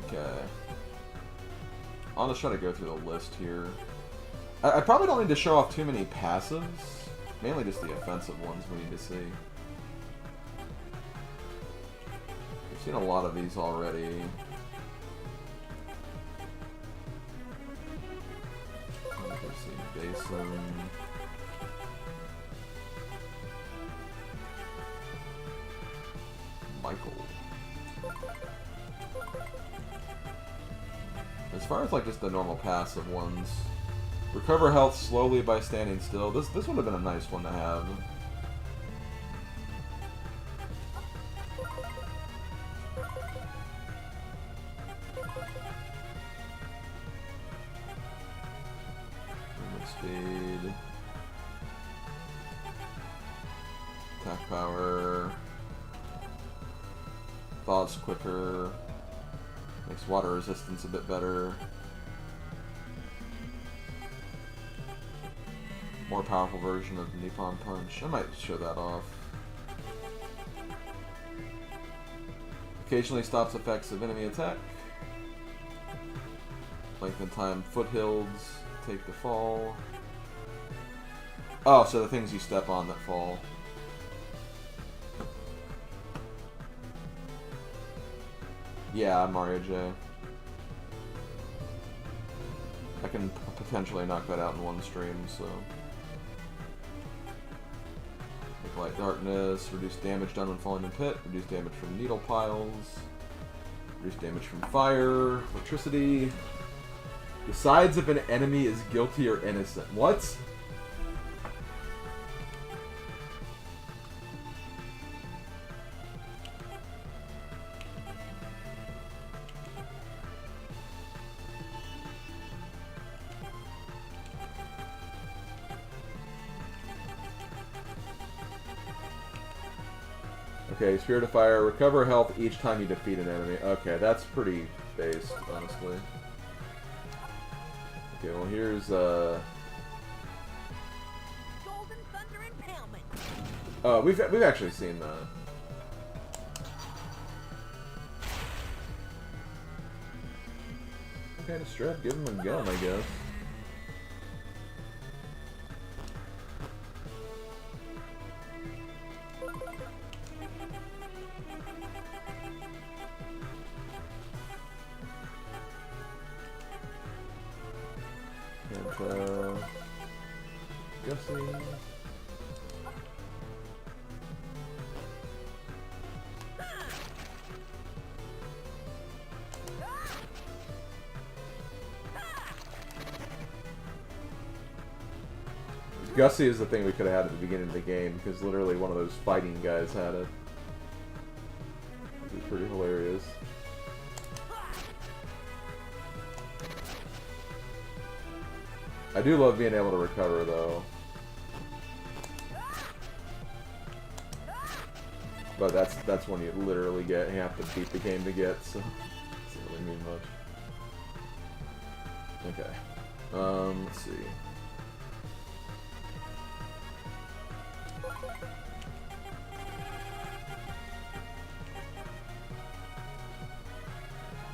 Okay. I'll just try to go through the list here. I probably don't need to show off too many passives. Mainly just the offensive ones we need to see. We've seen a lot of these already. Basin. Michael. As far as like just the normal passive ones, recover health slowly by standing still. This would have been a nice one to have. Speed, attack power, thaws quicker, makes water resistance a bit better, more powerful version of Nippon Punch. I might show that off. Occasionally stops effects of enemy attack. Lengthen time foothills, take the fall. Oh, so the things you step on that fall. Yeah, Mario J. I can potentially knock that out in one stream, so. Make light darkness, reduce damage done when falling in pit, reduce damage from needle piles, reduce damage from fire, electricity. Decides if an enemy is guilty or innocent. What? Okay, Spirit of Fire. Recover health each time you defeat an enemy. Okay, that's pretty based, honestly. Okay, well here's Golden Thunder Impalement. Oh, we've actually seen that. Okay, to strap, give him a gun, I guess. Gussie. Gussie is the thing we could have had at the beginning of the game, because literally one of those fighting guys had it. Which is pretty hilarious. I do love being able to recover, though. But that's when you literally you have to beat the game to get, so it doesn't really mean much. Okay. Let's see.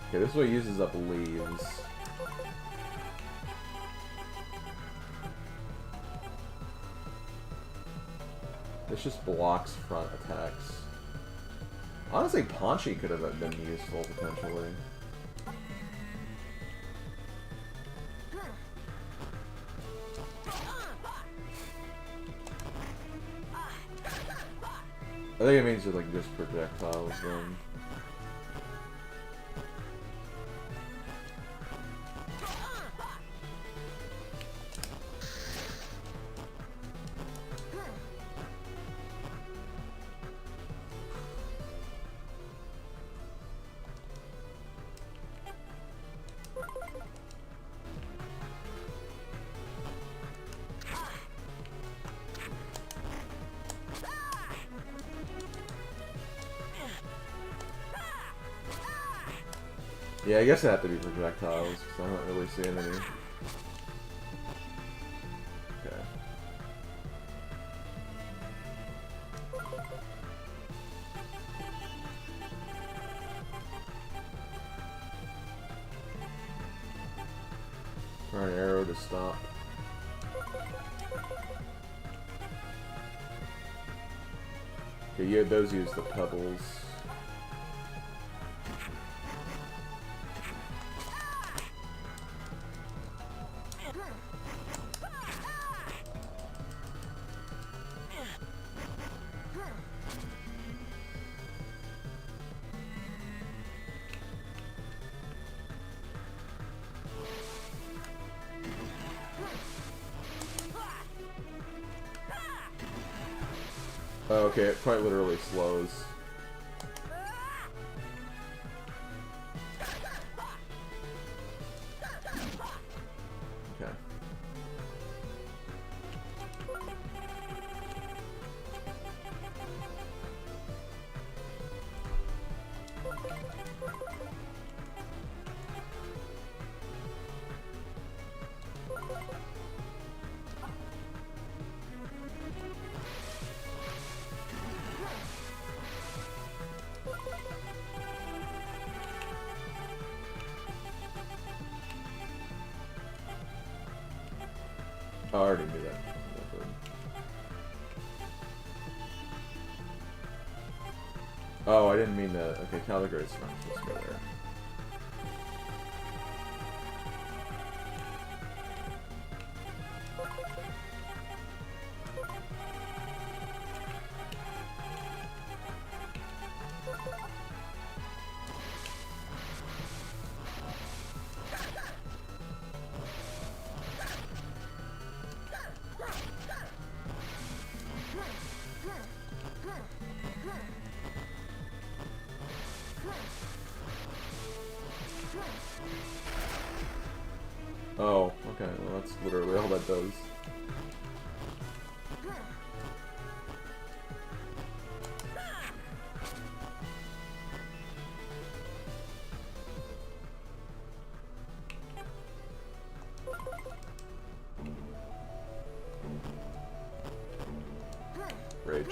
Okay, this way uses up leaves. This just blocks front attacks. Honestly, Paunchy could have been useful, potentially. I think it means you're like just projectiles then. Yeah, I guess it have to be projectiles, because I'm not really seeing any. Okay. Try an arrow to stop. Okay, yeah, those use the pebbles. Oh, okay, it quite literally slows. Okay. Oh, I already knew that. Oh, I didn't mean that. Okay, Caligrate's not supposed to go there. Oh, okay, well that's literally all that does. Rage.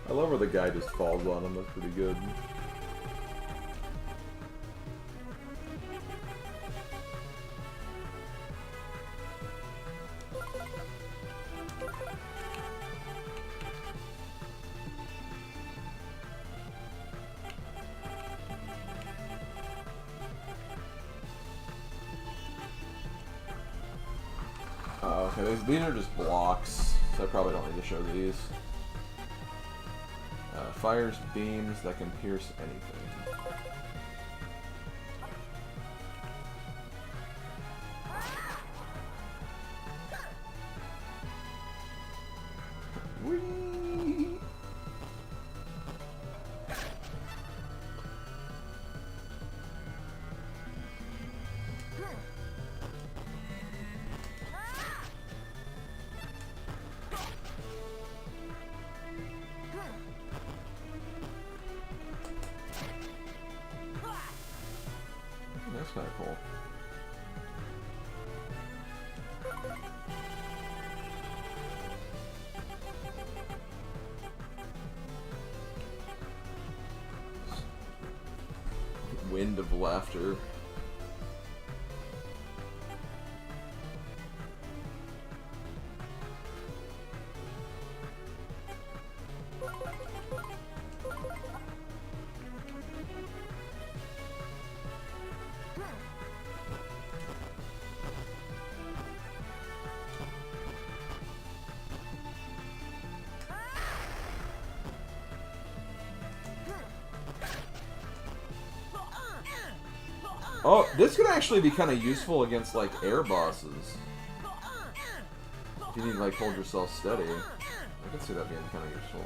I love where the guy just falls on him, that's pretty good. Okay, these are just blocks, so I probably don't need to show these. Fires beams that can pierce anything. Whee! That's kind of cool. Wind of laughter. Oh, this could actually be kind of useful against, like, air bosses. If you need to, like, hold yourself steady. I can see that being kind of useful.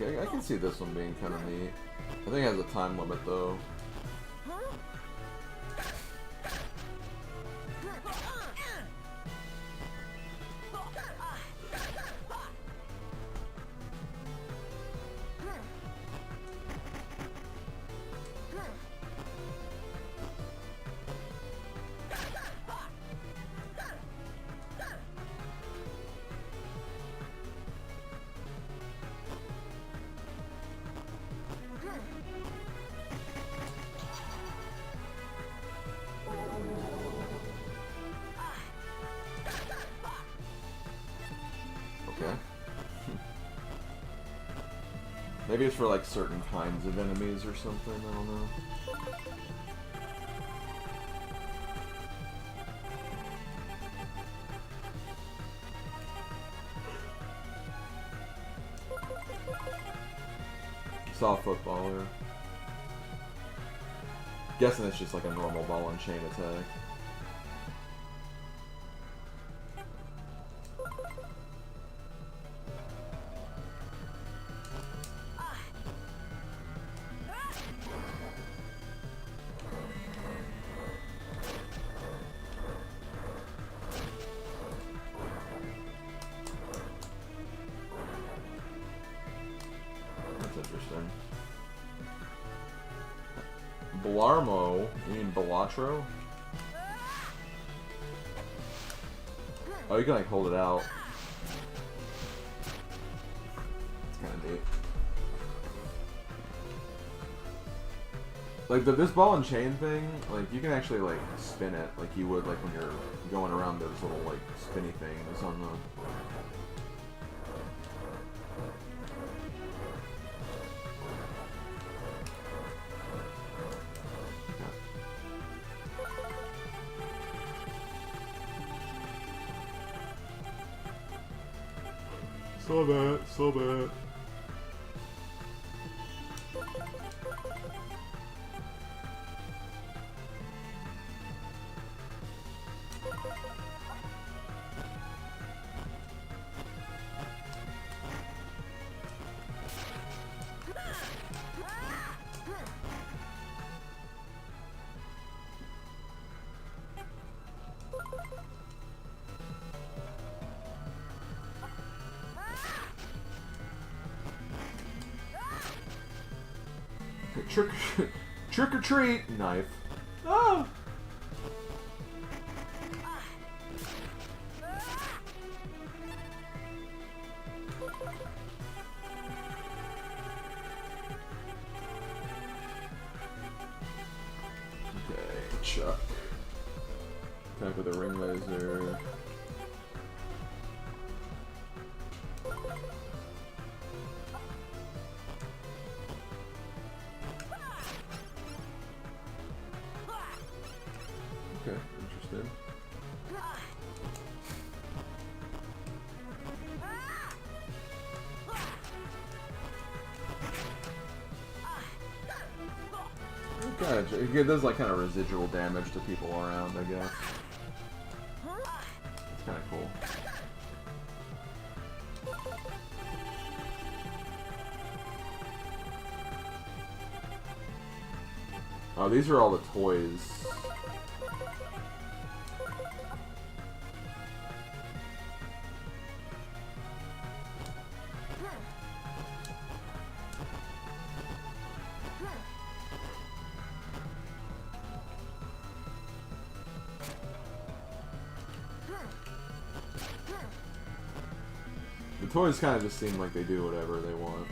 Okay, I can see this one being kind of neat. I think it has a time limit though. Okay. Maybe it's for like certain kinds of enemies or something, I don't know. Soft footballer. Guessing it's just like a normal ball and chain attack. Interesting. Blarmo? You mean Belatro? Oh, you can like hold it out. It's kind of neat. Like this ball and chain thing, like you can actually like spin it like you would like when you're going around those little like spinny things on the. So bad. Trick or treat! Knife. Ah! Chuck. Attack with a ring laser. Okay, interesting. Okay, it does like kind of residual damage to people around, I guess. It's kind of cool. Oh, these are all the toys. The toys kind of just seem like they do whatever they want.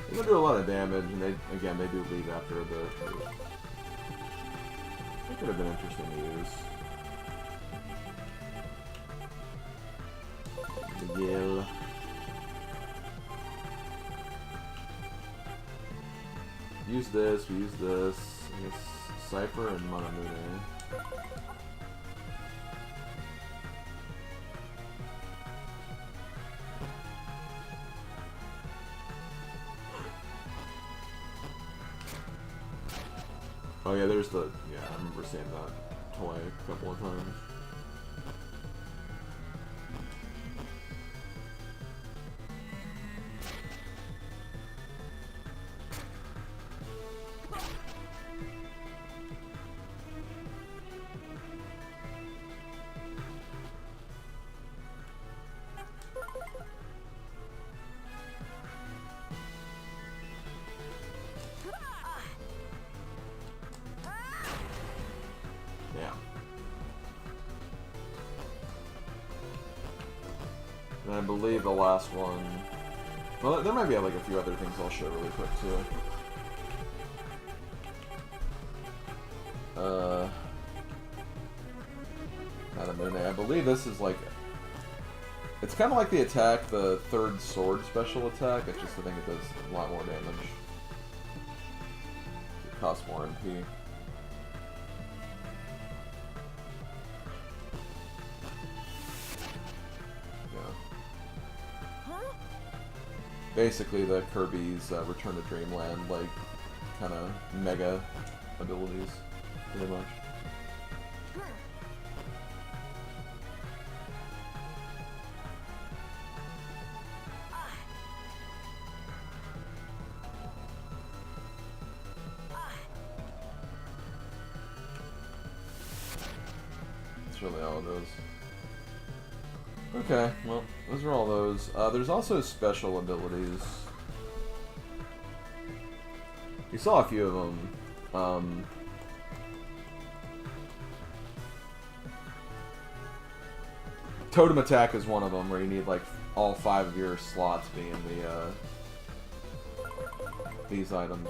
They do a lot of damage, and they do leave after a bit. It could have been interesting to use. Miguel. Use this, we use this. I guess Cypher and Monamune. Oh yeah, there's the, yeah, I remember seeing that toy a couple of times. And I believe the last one... Well, there might be like a few other things I'll show really quick too. Monamune. I believe this is like... It's kind of like the attack, the third sword special attack. It's just I think it does a lot more damage. It costs more MP. Basically the Kirby's Return to Dreamland, like, kind of mega abilities, pretty much. That's really all it is. Okay, well, those are all those. There's also special abilities. You saw a few of them. Totem Attack is one of them, where you need like all 5 of your slots being these items.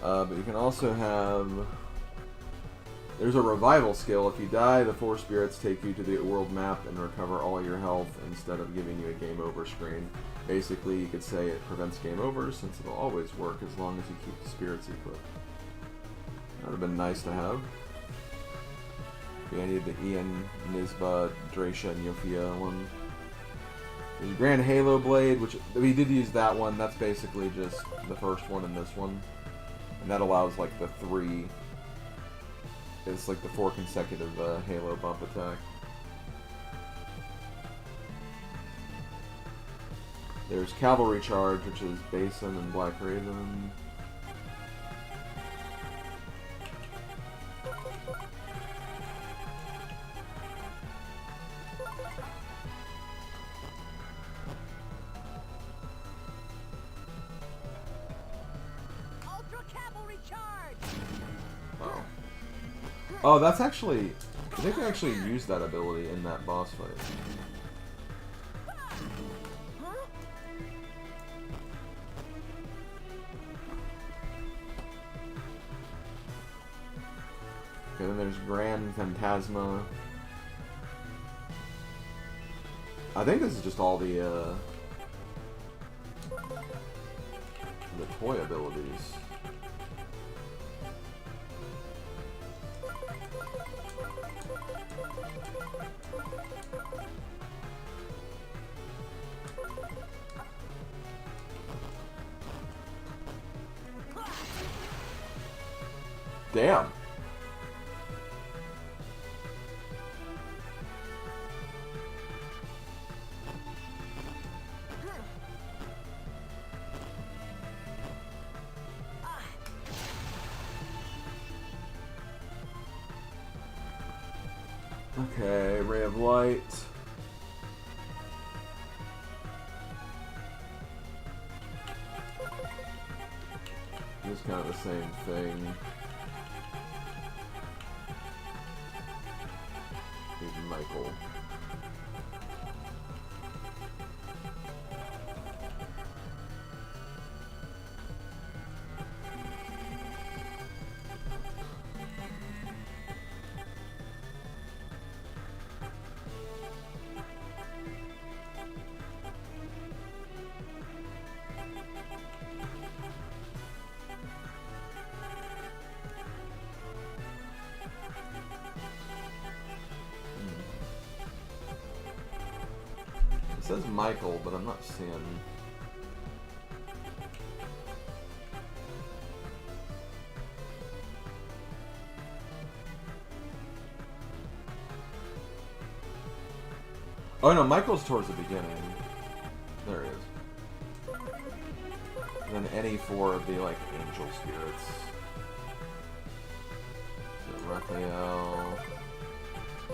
But you can also have... There's a revival skill. If you die, the 4 spirits take you to the world map and recover all your health instead of giving you a game over screen. Basically, you could say it prevents game over since it'll always work as long as you keep the spirits equipped. That would have been nice to have. Yeah, I need the Ian, Nizba, Dracia, and Yofia one. There's Grand Halo Blade, which we did use that one. That's basically just the first one and this one. And that allows like the 3 It's like the 4 consecutive Halo bump attack. There's Cavalry Charge, which is Basin and Black Raven. Ultra Cavalry Charge! Oh. Oh, that's actually... I think I actually used that ability in that boss fight. Okay, then there's Grand Phantasma. I think this is just all the toy abilities. Damn. Okay, Ray of Light. It's kind of the same thing. Maybe Michael. It says Michael, but I'm not seeing. Oh no, Michael's towards the beginning. There he is. And then any 4 of the like angel spirits. So Raphael,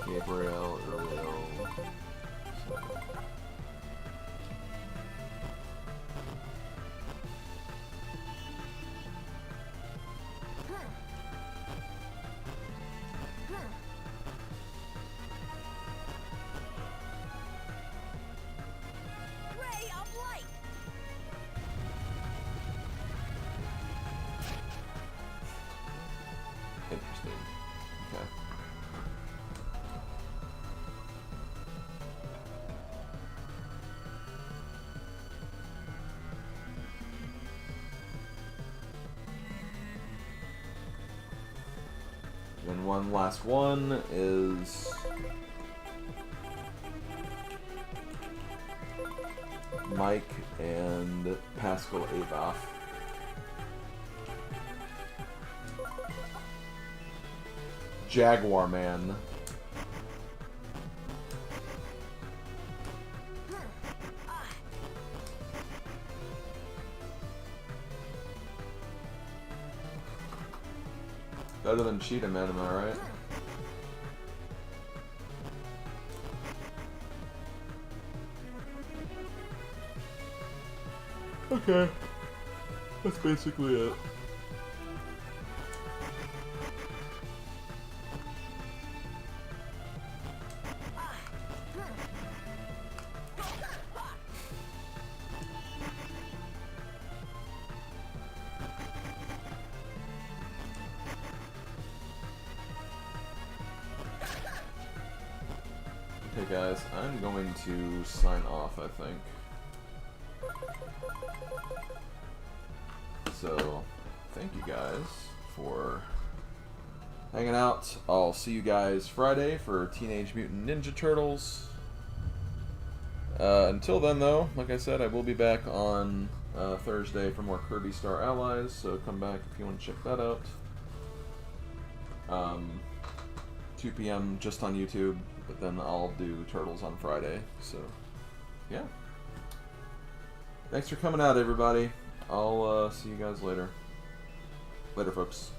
Gabriel, Uriel. So. Ray of Light! Interesting. Okay. Then one last one is Mike and Pascal Avoff. Jaguar Man. Better than Cheetah Man, am I right? Okay. That's basically it. Okay guys, I'm going to sign off, I think. So, thank you guys for hanging out. I'll see you guys Friday for Teenage Mutant Ninja Turtles. Until then though, like I said, I will be back on Thursday for more Kirby Star Allies, so come back if you want to check that out. 2 p.m. just on YouTube, but then I'll do Turtles on Friday. So, yeah. Thanks for coming out, everybody. I'll see you guys later. Later, folks.